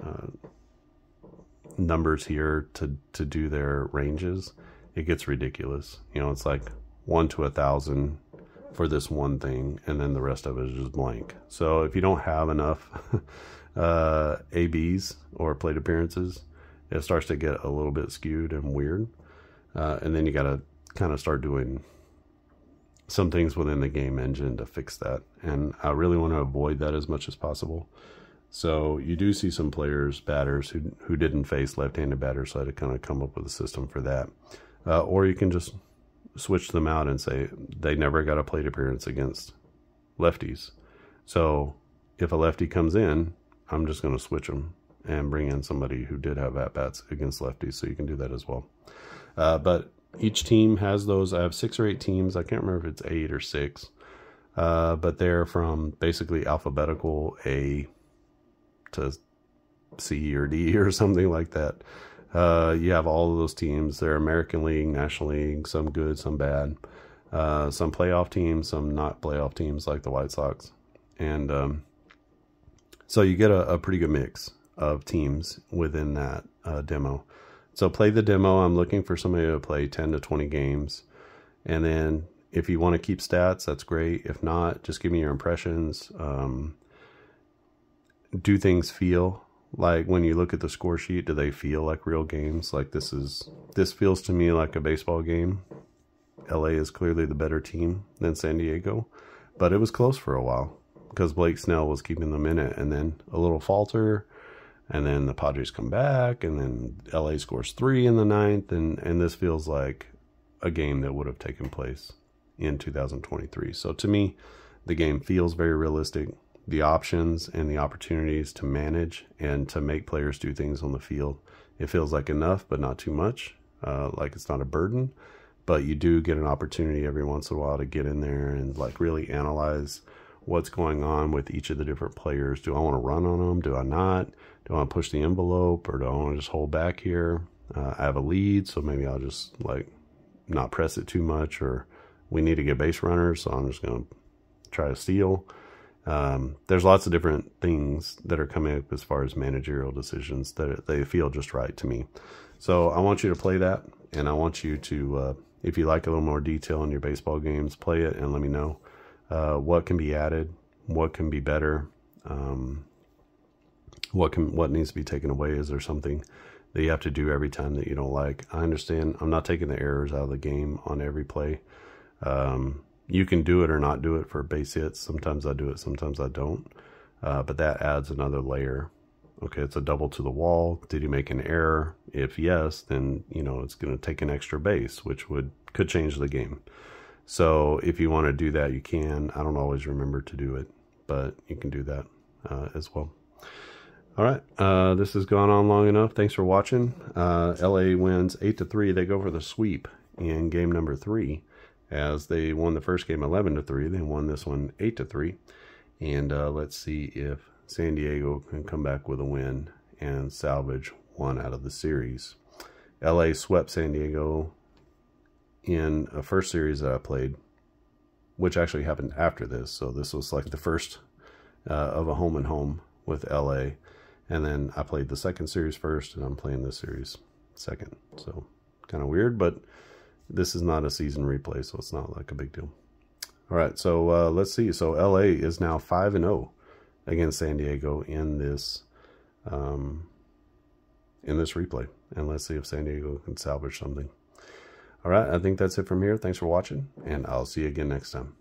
A: numbers here to do their ranges, it gets ridiculous. You know, it's like 1 to 1,000 for this one thing, and then the rest of it is just blank. So if you don't have enough ABs or plate appearances, it starts to get a little bit skewed and weird. And then you got to kind of start doing some things within the game engine to fix that. And I really want to avoid that as much as possible. So you do see some players, batters, who didn't face left-handed batters, so I had to kind of come up with a system for that. Or you can just switch them out and say they never got a plate appearance against lefties. So if a lefty comes in, I'm just going to switch them and bring in somebody who did have at-bats against lefties, so you can do that as well. But each team has those. I have 6 or 8 teams. I can't remember if it's 8 or 6. But they're from basically alphabetical A to C or D or something like that. You have all of those teams. They're American League, National League, some good, some bad. Some playoff teams, some not playoff teams like the White Sox. And so you get a pretty good mix of teams within that demo. So play the demo. I'm looking for somebody to play 10 to 20 games. And then if you want to keep stats, that's great. If not, just give me your impressions. Do things feel like, when you look at the score sheet, do they feel like real games? Like this feels to me like a baseball game. LA is clearly the better team than San Diego, but it was close for a while because Blake Snell was keeping them in it, and then a little falter, and then the Padres come back, and then LA scores 3 in the 9th, and this feels like a game that would have taken place in 2023. So to me, the game feels very realistic. The options and the opportunities to manage and to make players do things on the field, it feels like enough, but not too much. Like it's not a burden, but you do get an opportunity every once in a while to get in there and like really analyze what's going on with each of the different players. Do I want to run on them? Do I not? Do I want to push the envelope, or do I want to just hold back here? I have a lead, so maybe I'll just like not press it too much, or we need to get base runners, so I'm just going to try to steal. There's lots of different things that are coming up as far as managerial decisions that they feel just right to me. So I want you to play that, and I want you to, if you like a little more detail in your baseball games, play it and let me know what can be added, what can be better, what needs to be taken away. Is there something that you have to do every time that you don't like? I understand. I'm not taking the errors out of the game on every play. You can do it or not do it for base hits. Sometimes I do it, sometimes I don't. But that adds another layer. Okay, it's a double to the wall. Did you make an error? If yes, then you know it's going to take an extra base, which could change the game. So if you want to do that, you can. I don't always remember to do it, but you can do that as well. All right, this has gone on long enough. Thanks for watching. LA wins 8-3. They go for the sweep in game number 3. As they won the first game 11-3, they won this one 8-3. And let's see if San Diego can come back with a win and salvage one out of the series. LA swept San Diego in a first series that I played, which actually happened after this. So this was like the first of a home and home with LA. And then I played the second series first, and I'm playing this series second. So kind of weird, but this is not a season replay, so it's not like a big deal. All right, so let's see. So LA is now 5-0 against San Diego in this replay, and let's see if San Diego can salvage something. All right, I think that's it from here. Thanks for watching, and I'll see you again next time.